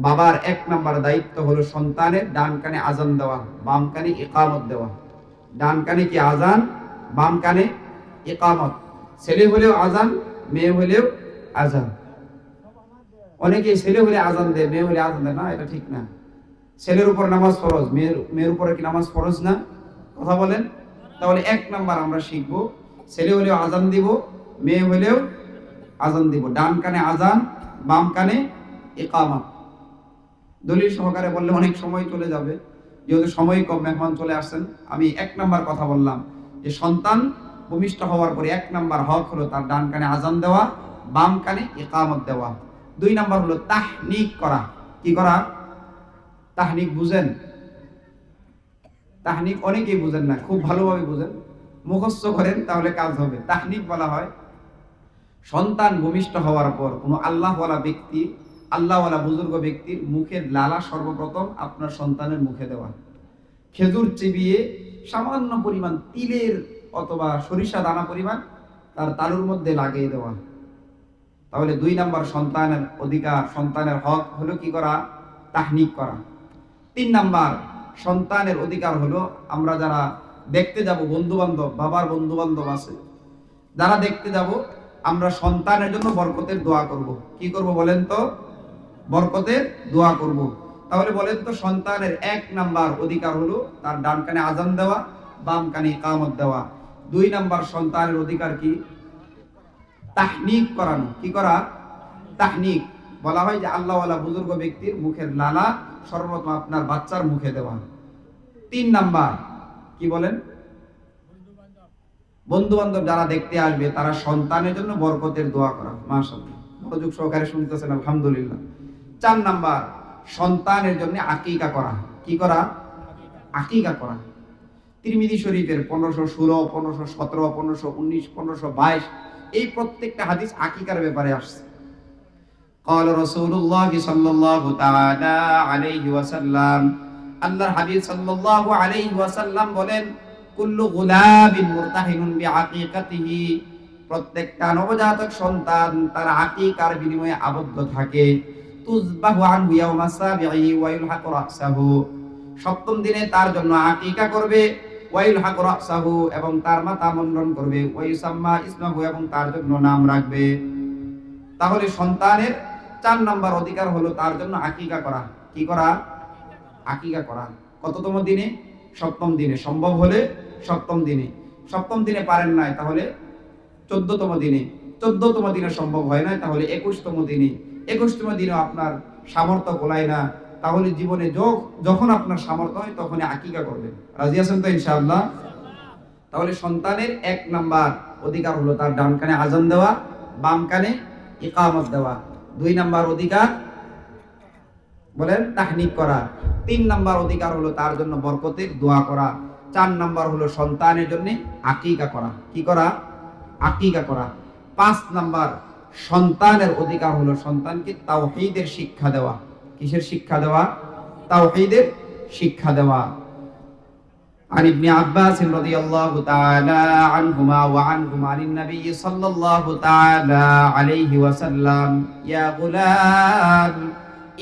বাবার এক নাম্বার দায়িত্ব হলো সন্তানের ডান কানে আজান দেওয়া, বাম কানে ইকামত দেওয়া। ডান কানে কি আজান, বাম কানে ইকামত। ছেলে হলেও আজান, মেয়ে হলেও আজান। অনেকে ছেলে হলে আজান দেয়, মেয়ে হলে আজান দেয় না, এটা ঠিক না। ছেলের উপর নামাজ ফরজ, মেয়ের উপরে কি নামাজ ফরজ না? কথা বলেন। তাহলে এক নাম্বার আমরা শিখবো, ছেলে হলেও আজান দিব, মেয়ে হলেও আজান দিব। ডান কানে আজান, বাম কানে ইকামত। দলিল সহকারে বললে অনেক সময় চলে যাবে, যেহেতু সময় কম, মেহমান চলে আসছেন। আমি এক নাম্বার কথা বললাম যে সন্তান ভূমিষ্ঠ হওয়ার পরে এক নাম্বার হক হলো তার ডান কানে আজান দেওয়া, বাম কানে ইকামত দেওয়া। দুই নাম্বার হলো তাহনিক করা। কি করা? তাহনিক বুঝেন? তাহনিক অনেকেই বুঝেন না, খুব ভালোভাবে বুঝেন, মুখস্থ করেন তাহলে কাজ হবে। তাহনিক বলা হয় সন্তান ভূমিষ্ঠ হওয়ার পর কোনো আল্লাহওয়ালা ব্যক্তি, আল্লাহওয়ালা বুজুর্গ ব্যক্তির মুখের লালা সর্বপ্রথম আপনার সন্তানের মুখে দেওয়া। খেজুর চিবিয়ে সামান্য পরিমাণ তিলের অথবা সরিষা দানা পরিমাণ তার তালুর মধ্যে লাগিয়ে দেওয়া। তাহলে দুই নাম্বার সন্তানের অধিকার, সন্তানের হক হলো কি করা? তাহনিক করা। তিন নাম্বার সন্তানের অধিকার হলো আমরা যারা দেখতে যাব, বন্ধু বান্ধব, বাবার বন্ধু বান্ধব আছে, যারা দেখতে যাব, আমরা সন্তানের জন্য বরকতের দোয়া করব। কি করব বলেন তো? বরকতের দোয়া করব। তাহলে বলেন তো সন্তানের এক নাম্বার অধিকার হলো তার ডান কানে আজান দেওয়া, বাম কানে ইকামত দেওয়া। দুই নাম্বার সন্তানের অধিকার কি? তাহনিক করানো। কি করা? তাহনিক। বলা হয় যে আল্লাহওয়ালা বুজুর্গ ব্যক্তির মুখের লালা সর্বপ্রথম আপনার বাচ্চার মুখে দেওয়া। তিন নাম্বার কি বলেন? বন্ধু বান্ধব যারা দেখতে আসবে তারা সন্তানের জন্য বরকতের দোয়া করা। মাশাআল্লাহ, মনোযোগ সহকারে শুনতেছেন, আলহামদুলিল্লাহ। চার নাম্বার সন্তানের জন্য আকিকা করা। কি করা? আকিকা করা। তিরমিজি শরীফের 1516, 1517, 1519, 1522 এই প্রত্যেকটা হাদিস আকিকার ব্যাপারে আসছে। قال رسول الله صلى الله تعالى عليه وسلم, আল্লাহর হাবিব সাল্লাল্লাহু আলাইহি ওয়াসাল্লাম বলেন, কুল্লু গুলাবিন মুরতাহিনুন বিআকিকাতিহি, প্রত্যেকটা নবজাতক সন্তান তার আকিকার বিনিময়ে আবদ্ধ থাকে। তুযবাহু আনহু ইয়াওমা সাবিঈ ওয়া ইলহাকু রাসাহু, সপ্তম দিনে তার জন্য আকিকা করবে। ওয়া ইলহাকু রাসাহু, এবং তার মাথা মুন্ডন করবে। ওয়া ইউসাম্মা ইসমাহু, এবং তার জন্য নাম রাখবে। তাহলে সন্তানের 4 নাম্বার অধিকার হলো তার জন্য আকিকা করা। কি করা? আকিকা করা। কততম দিনে? সপ্তম দিনে। সম্ভব হলে সপ্তম দিনে। সপ্তম দিনে পারেন নাই তাহলে 14তম দিনে। 14তম দিনে সম্ভব হয় না তাহলে 21তম দিনে। 21তম দিনে আপনার সামর্থ্য কোলায় না, তাহলে জীবনে যখন আপনার সামর্থ্য হয় তখনই আকিকা করবেন। রাজি আছেন তো ইনশাআল্লাহ? তাহলে সন্তানের 1 নাম্বার অধিকার হলো তার ডান কানে আজান দেওয়া, বাম কানে ইকামত দেওয়া। 2 নাম্বার অধিকার বলেন তাহনিক করা। 3 নাম্বার অধিকার হলো তার জন্য বরকতের দোয়া করা। 4 নাম্বার হলো সন্তানের জন্য আকিকা করা। কি করা? আকিকা করা। 5 নাম্বার সন্তানের অধিকার হলো সন্তানকে তাওহীদের শিক্ষা দেওয়া। কিসের শিক্ষা দেওয়া? তাওহীদের শিক্ষা দেওয়া। عن ابن عباس رضي الله تعالى عنهما وعنهم عن النبي صلى الله تعالى عليه وسلم, يا غلام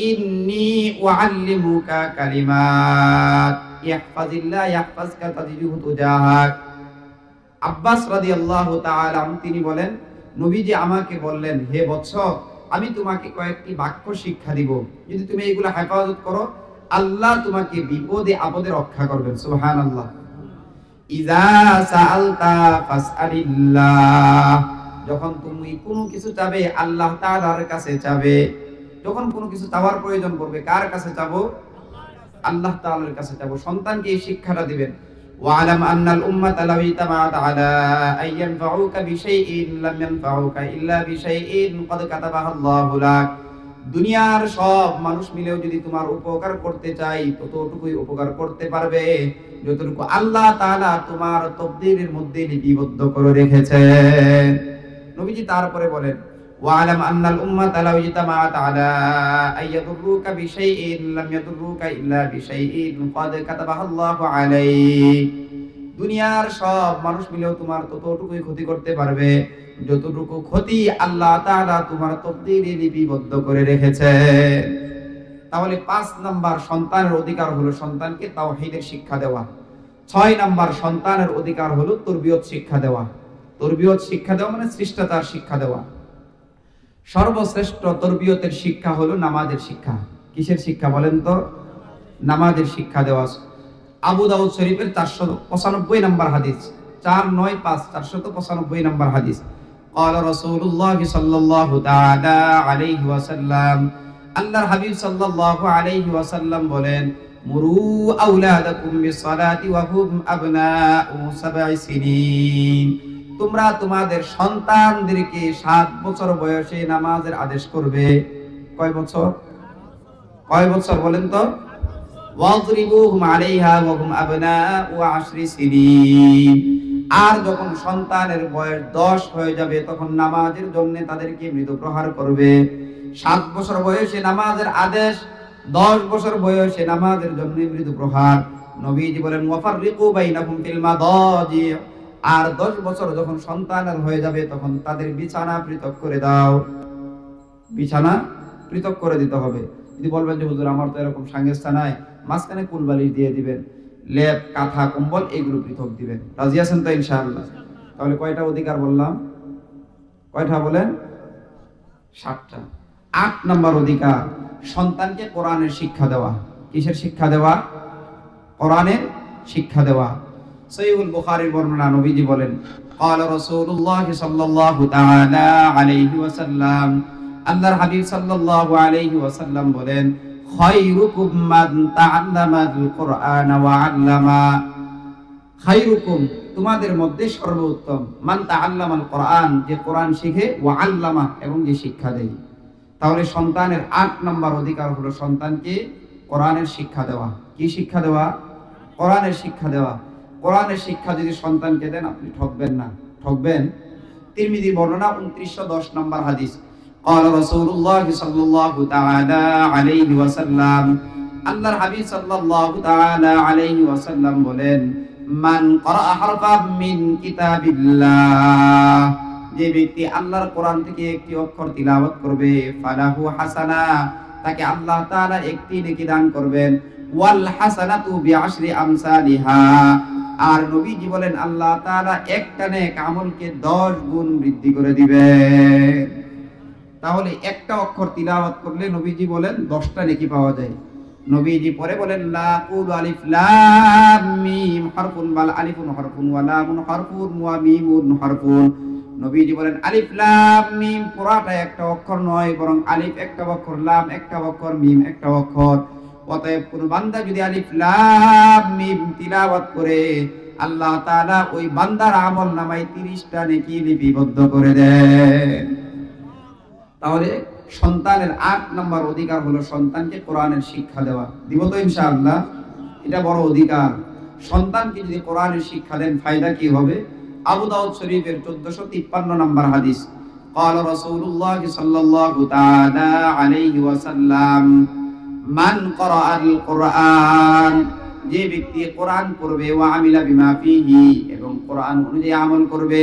ইন্নী উআল্লিমুকা কালিমাত ইহফাজিল্লাহ ইয়াহফাজকা তাজিদহু তুজাহাক। আব্বাস রাদিয়াল্লাহু তাআলা তিনি বলেন, নবীজি আমাকে বললেন, হে বৎস, আমি তোমাকে কয়েকটি বাক্য শিক্ষা দিব, যদি তুমি এইগুলা হেফাজত করো আল্লাহ তোমাকে বিপদে আপদে রক্ষা করবেন। সুবহানাল্লাহ। ইযা সাআলতা ফাসআলিল্লাহ, যখন তুমি কোনো কিছু চাবে আল্লাহ তাআলার কাছে চাবে। যখন কোনো কিছু চাওয়ার প্রয়োজন পড়বে কার কাছে চাবো? আল্লাহ তাআলার কাছে চাবো। সন্তানকে এই শিক্ষাটা দিবেন। ওয়ালাম আন্নাল উম্মাতা লাউ ইতামাআত আলা আন ইয়ানফাউকা বিশাইইন লাম ইয়ানফাউকা ইল্লা বিশাইইন ক্বাদ কাতাবাহাল্লাহু লাক। দুনিয়ার সব মানুষ মিলেও যদি তোমার উপকার করতে চাই ততটুকুই উপকার করতে পারবে যতটুকু আল্লাহ তাআলা তোমার তকদীরের মধ্যে লিপিবদ্ধ করে রেখেছেন। নবীজি তারপরে বলেন, ওয়ালাম আন্নাল উম্মাতা লাউ ইতামাআত আলা আন ইয়াদুররুকা বিশাইইন লাম ইয়াদুররুকা ইল্লা বিশাইইন ক্বাদ কাতাবাহাল্লাহু আলাইক। দুনিয়ার সব মানুষ মিলেও তোমার ততটুকুই ক্ষতি করতে পারবে যতটুকু ক্ষতি আল্লাহ তাআলা তোমার তকদীরে লিপিবদ্ধ করে রেখেছেন। তাহলে 5 নাম্বার সন্তানের অধিকার হলো সন্তানকে তাওহীদের শিক্ষা দেওয়া। 6 নাম্বার সন্তানের অধিকার হলো তরবিয়ত শিক্ষা দেওয়া। তরবিয়ত শিক্ষা দেওয়া মানে শিষ্টাচার শিক্ষা দেওয়া। সর্বশ্রেষ্ঠ তরবিয়তের শিক্ষা হলো নামাজের শিক্ষা। কিসের শিক্ষা বলেন তো? নামাজের শিক্ষা দেওয়া। আবু দাউদ শরীফের 495 নম্বর হাদিস, 495 495 নম্বর হাদিস। قال رسول الله صلى الله تعالى عليه وسلم, আল্লাহর হাবিব সাল্লাল্লাহু আলাইহি ওয়াসাল্লাম বলেন, মুরু আওলাদাকুম বিসসালাতি ওয়া হুম আবনাউ 7 সিনিন। তোমরা তোমাদের সন্তানদেরকে 7 বছর বয়সে নামাজের আদেশ করবে। কয় বছর? কয় বছর বলেন তো? ওয়াজরিবুহুম আলাইহা ওয়া হুম আবনাউ 10 সিনিন। আর যখন সন্তানের বয়স 10 হয়ে যাবে তখন নামাজের জন্য তাদেরকে মৃদু প্রহার করবে। 7 বছর বয়সে নামাজের আদেশ, 10 বছর বয়সে নামাজের জন্য মৃদু প্রহার। নবীজি বলেন, ওয়াফাররিকু বাইনাহুম ফিল মাদাজি। আর 10 বছর যখন সন্তানের হয়ে যাবে তখন তাদের বিছানা পৃথক করে দাও। বিছানা পৃথক করে দিতে হবে। যদি বলবেন যে হুজুর আমার তো এরকম সাংগেস্তা নাই, মাঝখানে কুলবালিশ দিয়ে দিবেন, লেপ কাঁথা কম্বল এগুলো পৃথক দিবেন। রাজি আছেন তো ইনশাআল্লাহ? তাহলে কয়টা অধিকার বললাম? কয়টা বলেন? 7টা। 8 নম্বর অধিকার সন্তানকে কোরআনের শিক্ষা দেওয়া। কিসের শিক্ষা দেওয়া? কোরআনের শিক্ষা দেওয়া। সহিহুল বুখারীর বর্ণনা, নবীজি বলেন, قال رسول الله صلى الله تعالى عليه وسلم, আল্লাহর হাবিব সাল্লাল্লাহু আলাইহি ওয়াসাল্লাম বলেন, খায়রুকুম মান তাআল্লামাল কুরআন ওয়া আল্লামা। খায়রুকুম তোমাদের মধ্যে সর্বোত্তম, মান তাআল্লামাল কুরআন যে কোরআন শিখে, ওয়া আল্লামা এবং যে শিক্ষা দেয়। তাহলে সন্তানের 8 নম্বর অধিকার হলো সন্তানকে কোরআনের শিক্ষা দেওয়া। কি শিক্ষা দেওয়া? কোরআনের শিক্ষা দেওয়া। কোরআনের শিক্ষা যদি সন্তানকে দেন আপনি ঠকবেন না। ঠকবেন? তিরমিজির বর্ণনা 2910 নম্বর হাদিস। قال رسول الله صلى الله تعالى عليه وسلم, আল্লাহর হাবিব সাল্লাল্লাহু তাআলা আলাইহি ওয়াসাল্লাম বলেন, মান ক্বারা হারফাম মিন কিতাবিল্লাহ, যে ব্যক্তি আল্লাহর কোরআন থেকে একটি অক্ষর তিলাওয়াত করবে, ফালাহু হাসানা, তাকে আল্লাহ তাআলা একটি নেকি দান করবেন, ওয়াল হাসানাতু বিআশরি আমসালিহা, আর নবীজি বলেন আল্লাহ তাআলা একটা নেক আমলকে 10 গুণ বৃদ্ধি করে দিবেন। তাহলে একটা অক্ষর তিলাওয়াত করলে নবীজি বলেন 10টা নেকি পাওয়া যায়। নবীজি পরে বলেন, লা কুলু আলিফ লাম মিম হারফুন বাল আলিফুন হারফুন ওয়া লামুন হারফুন ওয়া মিমুন হারফুন। নবীজি বলেন আলিফ লাম মিম পুরাটা একটা অক্ষর নয়, বরং আলিফ একটা অক্ষর, লাম একটা অক্ষর, মিম একটা অক্ষর। অতএব কোন বান্দা যদি আলিফ লাম মিম তিলাওয়াত করে আল্লাহ তাআলা ওই বান্দার আমল নামায় 30টা নেকি লিপিবদ্ধ করে দেন। তাহলে সন্তানের 8 নম্বর অধিকার হলো সন্তানকে কোরআনের শিক্ষা দেওয়া। দিব তো ইনশাআল্লাহ? এটা বড় অধিকার। সন্তানকে যদি কোরআনের শিক্ষা দেন ফায়দা কি হবে? আবু দাউদ শরীফের 1453 নম্বর হাদিস। قال رسول الله صلى الله تعالى عليه وسلم, মান ক্বারাআল কুরআন, যে ব্যক্তি কোরআন পড়বে, ওয়া আমিলা বিমা ফিহি, এবং কোরআন অনুযায়ী আমল করবে,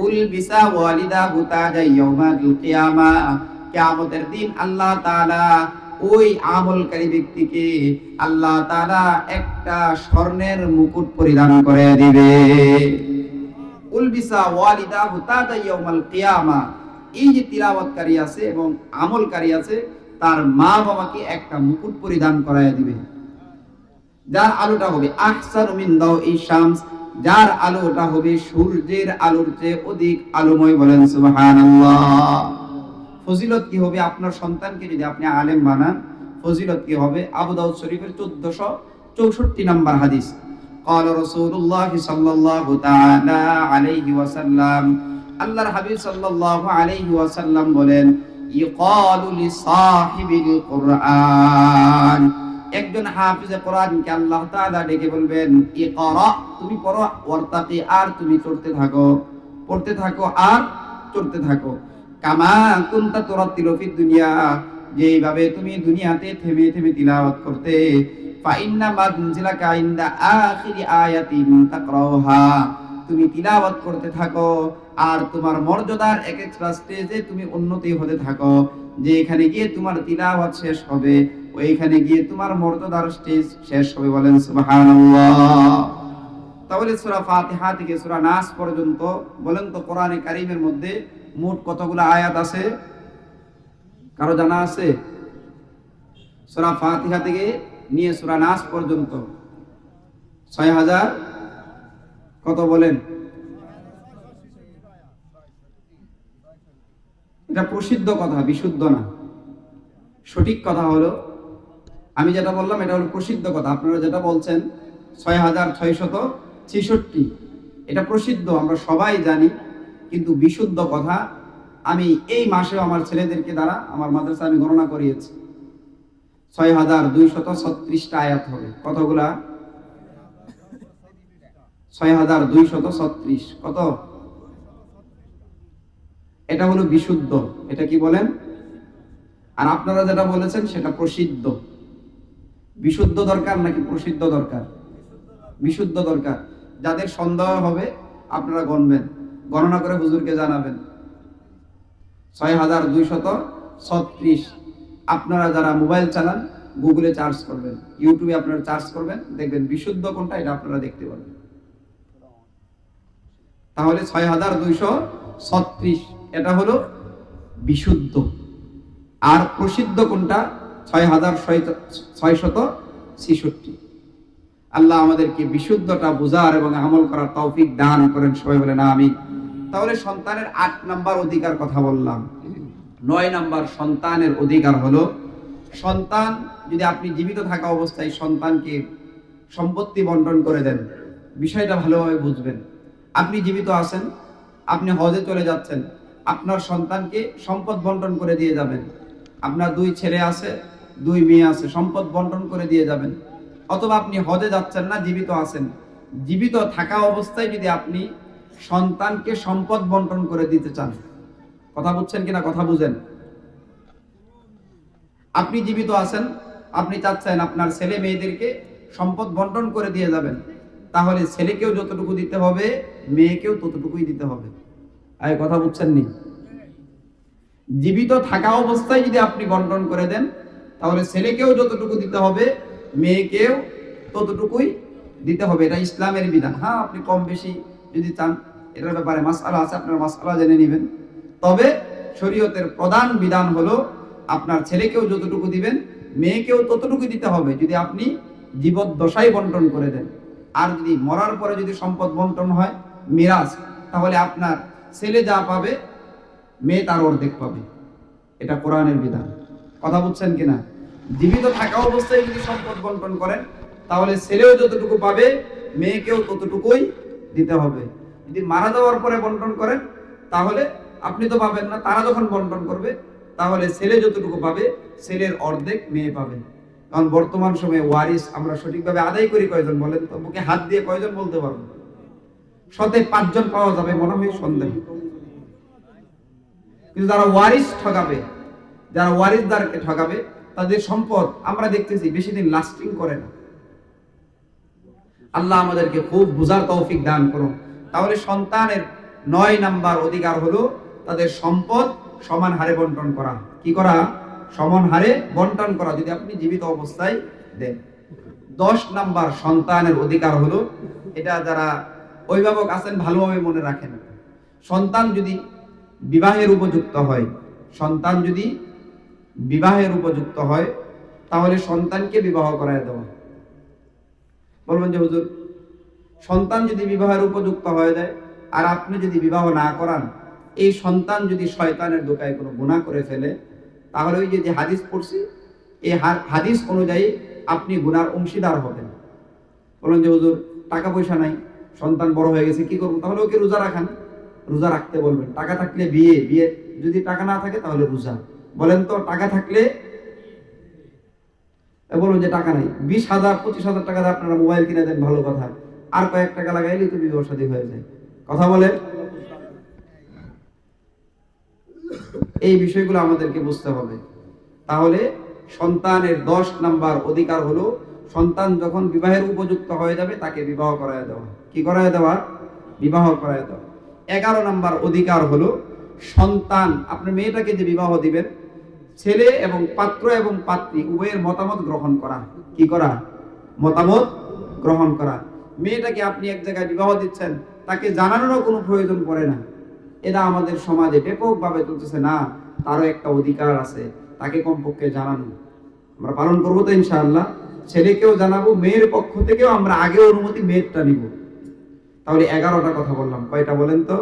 উল বিসা ওয়ালিদাহু তাজা ইয়াউমাল কিয়ামা, কিয়ামতের দিন আল্লাহ তাআলা ওই আমলকারী ব্যক্তিকে আল্লাহ তাআলা একটা স্বর্ণের মুকুট পরিধান করে দিবে। উলবিসা ওয়ালিদাহু তাজা ইয়াউমাল কিয়ামা। এই যে তিলাওয়াতকারী আছে এবং আমলকারী আছে, তার মা বাবাকে একটা মুকুট পরিধান করায় দিবে, যার আলোটা হবে আহসানু মিন দাওই শামস, যার আলোটা হবে সূর্যের আলোর চেয়ে অধিক আলোময়। বলেন সুবহানাল্লাহ। ফজিলত কি হবে? আপনার সন্তানকে যদি আপনি আলেম বানান, ফজিলত কি হবে? আবু দাউদ শরীফের 1464 নম্বর হাদিস, قال رسول الله صلى الله تعالى عليه وسلم, আল্লাহর হাবিব সাল্লাল্লাহু আলাইহি ওয়াসাল্লাম বলেন, ইকালু লিসাহিবিল কুরআন, একজন হাফিজে কোরআনকে আল্লাহ তাআলা ডেকে বলবেন, ইকরা, তুমি পড়ো, ওয়ারতাকি, আর তুমি চড়তে থাকো, পড়তে থাকো আর চড়তে থাকো, কামা কুনতা তুরাতিলু ফিদ দুনিয়া, যেভাবে তুমি দুনিয়াতে থেমে থেমে তিলাওয়াত করতে, ফা ইন্না মানজিলাকা ইনদা আখিরি আয়াতিন তাকরাউহা, তুমি তিলাওয়াত করতে থাকো আর তোমার মর্যাদার এক একটা স্টেজে তুমি উন্নতি হতে থাকো, যে এখানে গিয়ে তোমার তিলাওয়াত শেষ হবে, ওইখানে গিয়ে তোমার মর্যাদার স্টেজ শেষ হবে। বলেন সুবহানাল্লাহ। তাহলে সূরা ফাতিহা থেকে সূরা নাস পর্যন্ত বলেন তো কোরআনে কারীমের মধ্যে মোট কতগুলো আয়াত আছে? কারো জানা আছে? সূরা ফাতিহা থেকে নিয়ে সূরা নাস পর্যন্ত ৬০০০ কত বলেন? এটা প্রসিদ্ধ কথা, বিশুদ্ধ না। সঠিক কথা হলো, আমি যেটা বললাম এটা হলো প্রসিদ্ধ কথা, আপনারা যেটা বলছেন ৬৬৬৬, এটা প্রসিদ্ধ, আমরা সবাই জানি, কিন্তু বিশুদ্ধ কথা। আমি এই মাসেও আমার ছেলেদেরকে দ্বারা আমার মাদ্রাসা আমি গণনা করিয়েছি, ৬২৩৬টা আয়াত হবে। কতগুলা? ৬২৩৬। কত? এটা হলো বিশুদ্ধ। এটা কি বলেন? আর আপনারা যেটা বলেছেন সেটা প্রসিদ্ধ। বিশুদ্ধ দরকার নাকি প্রসিদ্ধ দরকার? বিশুদ্ধ দরকার। যাদের সন্দেহ হবে আপনারা গণবেন, গণনা করে হুজুরকে জানাবেন। ৬২৩৬। আপনারা যারা মোবাইল চালান গুগলে চার্জ করবেন, ইউটিউবে আপনারা চার্জ করবেন, দেখবেন বিশুদ্ধ কোনটা এটা আপনারা দেখতে পারবেন। তাহলে ৬২৩৬ এটা হলো বিশুদ্ধ। আর প্রসিদ্ধ কোনটা? ৬৬৬৬। আল্লাহ আমাদেরকে বিশুদ্ধটা বুঝার এবং আমল করার তৌফিক দান করেন, সবাই বলেন আমিন। তাহলে সন্তানের ৮ নাম্বার অধিকার কথা বললাম। ৯ নাম্বার সন্তানের অধিকার হলো, সন্তান যদি আপনি জীবিত থাকা অবস্থায় সন্তানকে সম্পত্তি বন্টন করে দেন, বিষয়টা ভালোভাবে বুঝবেন। আপনি জীবিত আছেন, আপনি হজে চলে যাচ্ছেন, আপনার সন্তানকে সম্পদ বন্টন করে দিয়ে যাবেন। আপনার 2 ছেলে আছে, 2 মেয়ে আছে, সম্পদ বন্টন করে দিয়ে যাবেন। অথবা আপনি হজে যাচ্ছেন না, জীবিত আছেন, জীবিত থাকা অবস্থায় যদি আপনি সন্তানকে সম্পদ বন্টন করে দিতে চান, কথা বুঝছেন কিনা? কথা বুঝেন। আপনি জীবিত আছেন, আপনি চাচ্ছেন আপনার ছেলে মেয়েদেরকে সম্পদ বন্টন করে দিয়ে যাবেন, তাহলে ছেলেকেও যতটুকু দিতে হবে, মেয়েকেও ততটুকুই দিতে হবে। আর কথা বুঝছেন নি? জীবিত থাকা অবস্থায় যদি আপনি বন্টন করে দেন, তাহলে ছেলেকেও যতটুকু দিতে হবে, মেয়েকেও ততটুকুই দিতে হবে। এটা ইসলামের বিধান। হ্যাঁ, আপনি কম বেশি যদি চান, এটার ব্যাপারে মাসআলা আছে, আপনার মাসআলা জেনে নেবেন। তবে শরীয়তের প্রধান বিধান হলো আপনার ছেলেকেও যতটুকু দিবেন, মেয়েকেও ততটুকু দিতে হবে যদি আপনি জীবদ্দশায় বন্টন করে দেন। আর যদি মরার পরে যদি সম্পদ বন্টন হয়, মিরাজ, তাহলে আপনার ছেলে যা পাবে মেয়ে তার অর্ধেক পাবে। এটা কোরআনের বিধান। কথা বুঝছেন কিনা? জীবিত থাকা অবস্থায় যদি সম্পদ বন্টন করেন, তাহলে ছেলেও যতটুকু পাবে, মেয়েকেও ততটুকুই দিতে হবে। যদি মারা যাওয়ার পরে বন্টন করেন, তাহলে আপনি তো পাবেন না, তারা যখন বন্টন করবে, তাহলে ছেলে যতটুকু পাবে, ছেলের অর্ধেক মেয়ে পাবে। কারণ বর্তমান সময়ে ওয়ারিস আমরা সঠিকভাবে আদায় করি কয়জন বলেন তো? বুকে হাত দিয়ে কয়জন বলতে পারবো? শতে 5 জন পাওয়া যাবে মনে হয়, সন্দেহ। কিন্তু যারা ওয়ারিস ঠকাবে, যারা ওয়ারিসদারকে ঠকাবে, তাদের সম্পদ আমরা দেখতেছি বেশি দিন লাস্টিং করে না। আল্লাহ আমাদেরকে খুব বুঝার তৌফিক দান করুন। তাহলে সন্তানের 9 নাম্বার অধিকার হলো তাদের সম্পদ সমান হারে বন্টন করা। কি করা? সমান হারে বন্টন করা যদি আপনি জীবিত অবস্থায় দেন। 10 নাম্বার সন্তানের অধিকার হলো, এটা যারা অভিভাবক আছেন ভালোভাবে মনে রাখেন, সন্তান যদি বিবাহের উপযুক্ত হয়, সন্তান যদি বিবাহের উপযুক্ত হয় তাহলে সন্তানকে বিবাহ করায় দেওয়া। বলবেন যে হুজুর, সন্তান যদি বিবাহের উপযুক্ত হয়ে যায় আর আপনি যদি বিবাহ না করান, এই সন্তান যদি শয়তানের দোকায় কোনো গুনাহ করে ফেলে, তাহলে ওই যে হাদিস পড়ছি, এই হাদিস অনুযায়ী আপনি গুনার অংশীদার হবেন। বলেন যে হুজুর, টাকা পয়সা নাই, সন্তান বড় হয়ে গেছে, কি করবো? তাহলে ওকে রোজা রাখান, রোজা রাখতে বলবেন। টাকা থাকলে বিয়ে, বিয়ে যদি টাকা না থাকে তাহলে রোজা। বলেন তো, টাকা থাকলে বলুন যে টাকা নাই, 20,000 25,000 টাকা দিয়ে আপনারা মোবাইল কিনে দেন, ভালো কথা, আর কয়েক টাকা লাগাইলে তো বিবাহ শাদী হয়ে যায়। কথা বলেন। এই বিষয়গুলো আমাদেরকে বুঝতে হবে। তাহলে সন্তানের 10 নাম্বার অধিকার হলো, সন্তান যখন বিবাহের উপযুক্ত হয়ে যাবে তাকে বিবাহ করায় দেওয়া। কি করায় দেওয়া? বিবাহ করায় দেওয়া। 11 নাম্বার অধিকার হলো, সন্তান, আপনি মেয়েটাকে যে বিবাহ দিবেন, ছেলে এবং পাত্র এবং পাত্রী উভয়ের মতামত গ্রহণ করা। কি করা? মতামত গ্রহণ করা। মেয়েটাকে আপনি এক জায়গায় বিবাহ দিচ্ছেন, তাকে জানানোরও কোনো প্রয়োজন পড়ে না। এটা আমাদের সমাজে ব্যাপকভাবে চলতেছে। না, তারও একটা অধিকার আছে, তাকে কমপক্ষে জানানো। আমরা পালন করবো তো ইনশাআল্লাহ। ছেলেকেও জানাবো, মেয়ের পক্ষ থেকেও আমরা আগে অনুমতি মেয়েরটা নিব। তাহলে 11টা কথা বললাম। কয়টা বলেন তো?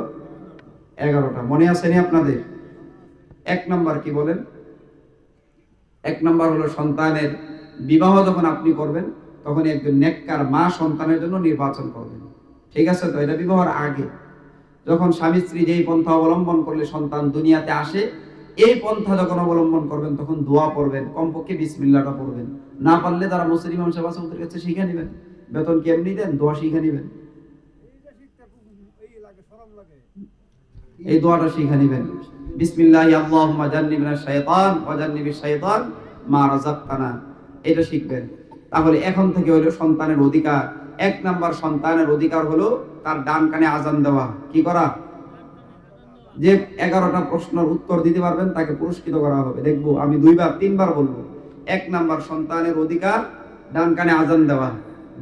11টা। মনে আসেনি আপনাদের? 1 নাম্বার কি বলেন? 1 নাম্বার হলো, সন্তানের বিবাহ যখন আপনি করবেন তখন একজন নেককার মা সন্তানের জন্য নির্বাচন করবেন। ঠিক আছে তো? এটা বিবাহের আগে, যখন স্বামী স্ত্রী যেই পন্থা অবলম্বন করলে সন্তান দুনিয়াতে আসে, এই পন্থা যখন অবলম্বন করবেন তখন দোয়া পড়বেন, কমপক্ষে বিসমিল্লাহটা পড়বেন। না পারলে তারা মুসলিম ইমাম সাহেব আছে, ওদের কাছে শিখে নেবেন। বেতন কি এমনি দেন? দোয়া শিখে নেবেন, এই দোয়াটা শিখে নেবেন। বিসমিল্লাহি আল্লাহুম্মা জান্নিবনা শাইতান ওয়া জান্নিবিশ শাইতান মা রাযাকতানা, এটা শিখবেন। তাহলে এখন থেকে হলো সন্তানের অধিকার। 1 নাম্বার সন্তানের অধিকার হলো তার ডান কানে আজান দেওয়া। কি করা? যে 11টা প্রশ্নের উত্তর দিতে পারবেন তাকে পুরস্কৃত করা হবে। দেখবো আমি 2বার 3বার বলবো। 1 নাম্বার সন্তানের অধিকার, ডান কানে আজান দেওয়া।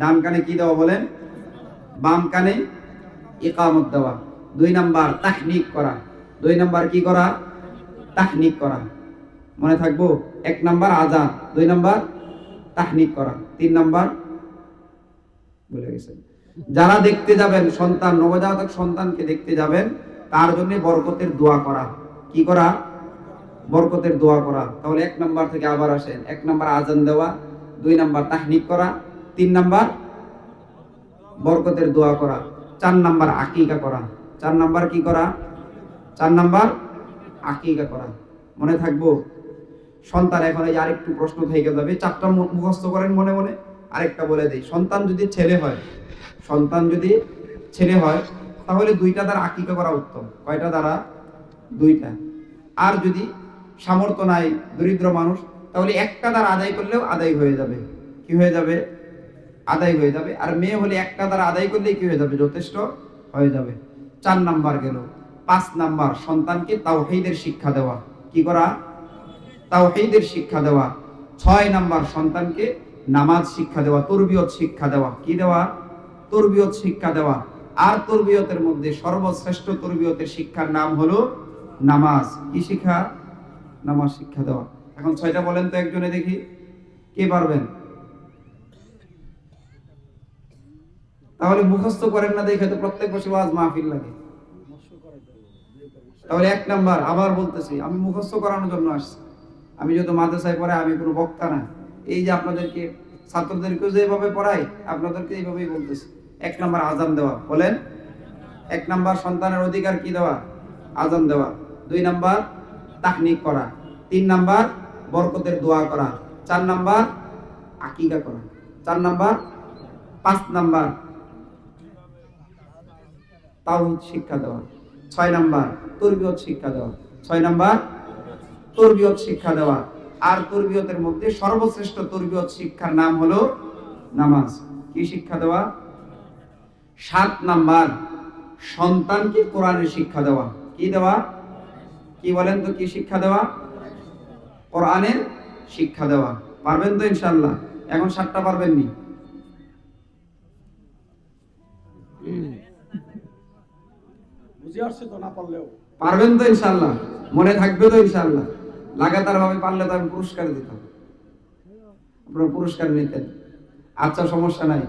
ডান কানে কি দেওয়া বলেন? বাম কানে ইকামত দেওয়া। 2 নাম্বার তাহনিক করা। 2 নাম্বার কি করা? তাহনিক করা। মনে থাকবো? 1 নাম্বার আজান, 2 নাম্বার তাহনিক করা, 3 নাম্বার বলে গেছেন। যারা দেখতে যাবেন, সন্তান, নবজাতক সন্তানকে দেখতে যাবেন, তার জন্য বরকতের দোয়া করা। কি করা? বরকতের দোয়া করা। তাহলে 1 নাম্বার থেকে আবার আসেন। 1 নাম্বার আজান দেওয়া, 2 নাম্বার তাহনিক করা, 3 নাম্বার বরকতের দোয়া করা, 4 নাম্বার আকিকা করা। 4 নাম্বার কি করা? 4 নাম্বার আকিকা করা। মনে থাকবো? সন্তান, এখন এই আরেকটু প্রশ্ন থেকে যাবে, 4টা মুখস্থ করেন মনে মনে। আরেকটা বলে দেই, সন্তান যদি ছেলে হয়, সন্তান যদি ছেলে হয় তাহলে 2টা দ্বারা আকিকা করা উত্তম। কয়টা দ্বারা? 2টা। আর যদি সামর্থ্য নাই, দরিদ্র মানুষ, তাহলে 1টা দ্বারা আদায় করলেও আদায় হয়ে যাবে। কি হয়ে যাবে? আদায় হয়ে যাবে। আর মেয়ে হলে 1টা দ্বারা আদায় করলেই কি হয়ে যাবে? যথেষ্ট হয়ে যাবে। 4 নাম্বার গেল। 5 নাম্বার সন্তানকে তাওহীদের শিক্ষা দেওয়া। কি করা? তাওহীদের শিক্ষা দেওয়া। 6 নাম্বার সন্তানকে নামাজ শিক্ষা দেওয়া, তরবিয়ত শিক্ষা দেওয়া। কি দেওয়া? তরবিয়ত শিক্ষা দেওয়া। আর তরবিয়তের মধ্যে সর্বশ্রেষ্ঠ তরবিয়তের শিক্ষার নাম হলো নামাজ। কি শিক্ষা? নামাজ শিক্ষা দেওয়া। এখন 6টা বলেন তো একজনে দেখি, কে পারবেন? তাহলে মুখস্থ করেন না দেখে তো প্রত্যেক বছর ওয়াজ মাহফিল লাগে। তাহলে 1 নাম্বার, আবার বলতেছি, আমি মুখস্থ করানোর জন্য আসছি। আমি যত মাদ্রাসায় পড়াই, আমি কোনো বক্তা না। এই যে আপনাদেরকে, ছাত্রদেরকেও যেভাবে পড়াই, আপনাদেরকে এইভাবেই বলতেছি। 1 নাম্বার আজান দেওয়া। বলেন, 1 নাম্বার সন্তানের অধিকার কি দেওয়া? আজান দেওয়া। 2 নাম্বার তাহনিক করা। 3 নাম্বার বরকতের দোয়া করা। 4 নাম্বার আকিকা করা। 4 নাম্বার। 5 নাম্বার তাওহীদ শিক্ষা দেওয়া। 6 নাম্বার তরবিয়ত শিক্ষা দেওয়া। 6 নাম্বার তরবিয়ত শিক্ষা দেওয়া। আর তরবিয়তের মধ্যে সর্বশ্রেষ্ঠ তরবিয়ত শিক্ষার নাম হলো নামাজ। কি শিক্ষা দেওয়া? 7 নাম্বার সন্তানকে কোরআনের শিক্ষা দেওয়া। কি দেওয়া? কি বলেন তো? কি শিক্ষা দেওয়া? কোরআনের শিক্ষা দেওয়া। পারবেন তো ইনশাআল্লাহ? এখন 7টা পারবেন নি?
বুঝে আসছে তো, না পারলেও
পারবেন তো ইনশাআল্লাহ? মনে থাকবে তো ইনশাআল্লাহ? লাগাতার ভাবে পারলে তো আমি পুরস্কার দিতাম, আপনারা পুরস্কার নিতেন। আচ্ছা, সমস্যা নাই।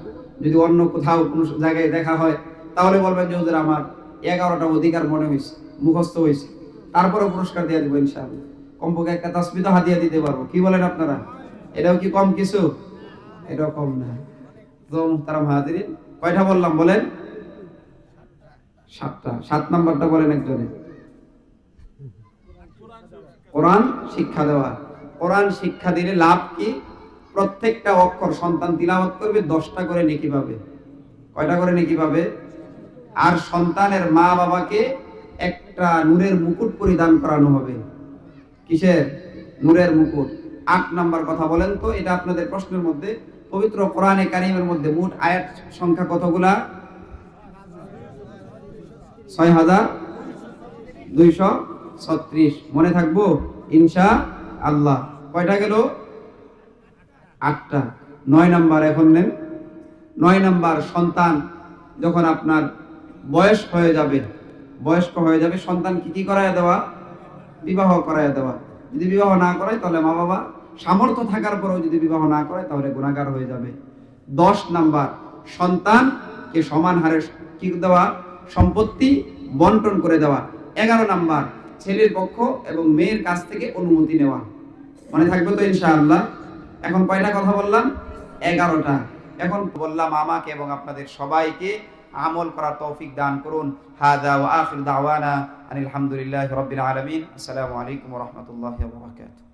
যদি অন্য কোথাও কোনো জায়গায় দেখা হয় তাহলে বলবেন যে হুজুর আমার 11টা অধিকার মনে হয়েছে, মুখস্থ হয়েছে, তারপরে পুরস্কার দিয়ে দেবো ইনশাআল্লাহ। কমপক্ষে একটা তাসবিহ তো হাদিয়া দিতে পারবো। কি বলেন আপনারা? এটাও কি কম কিছু? এটাও কম না। তো মুহতারাম হাজিরিন, কয়টা বললাম বলেন? 7টা। 7 নাম্বারটা বলেন একজনে। কোরআন শিক্ষা দেওয়া। কোরআন শিক্ষা দিলে লাভ কি? প্রত্যেকটা অক্ষর সন্তান তিলাওয়াত করবে, 10টা করে নেকি পাবে। কয়টা করে নেকি পাবে? আর সন্তানের মা বাবাকে একটা নূরের মুকুট পরিধান করানো হবে। কিসের? নূরের মুকুট। 8 নাম্বার কথা বলেন তো, এটা আপনাদের প্রশ্নের মধ্যে। পবিত্র কোরআনে কারীমের মধ্যে মোট আয়াত সংখ্যা কতগুলা? 6236। মনে থাকবো ইনশাআল্লাহ। কয়টা গেল? 8টা। 9 নাম্বার এখন নেন। 9 নাম্বার, সন্তান যখন আপনার বয়স্ক হয়ে যাবে সন্তানকে কি করায় দেওয়া? বিবাহ করায় দেওয়া। যদি বিবাহ না করায় তাহলে মা বাবা সামর্থ্য থাকার পরেও যদি বিবাহ না করায় তাহলে গুনাহগার হয়ে যাবে। 10 নাম্বার, সন্তানকে সমান হারে কি দেওয়া? সম্পত্তি বন্টন করে দেওয়া। 11 নাম্বার, ছেলের পক্ষ এবং মেয়ের কাছ থেকে অনুমতি নেওয়া। মনে থাকবে তো ইনশাআল্লাহ? এখন কয়টা কথা বললাম? 11টা। এখন বললাম আমাকে এবং আপনাদের সবাইকে আমল করার তৌফিক দান করুন। হাযা ওয়া আখিরু দাওয়ানা আনিল হামদুলিল্লাহি রাব্বিল আলামিন। আসসালামু আলাইকুম ওয়া রাহমাতুল্লাহি ওয়া বারাকাতুহু।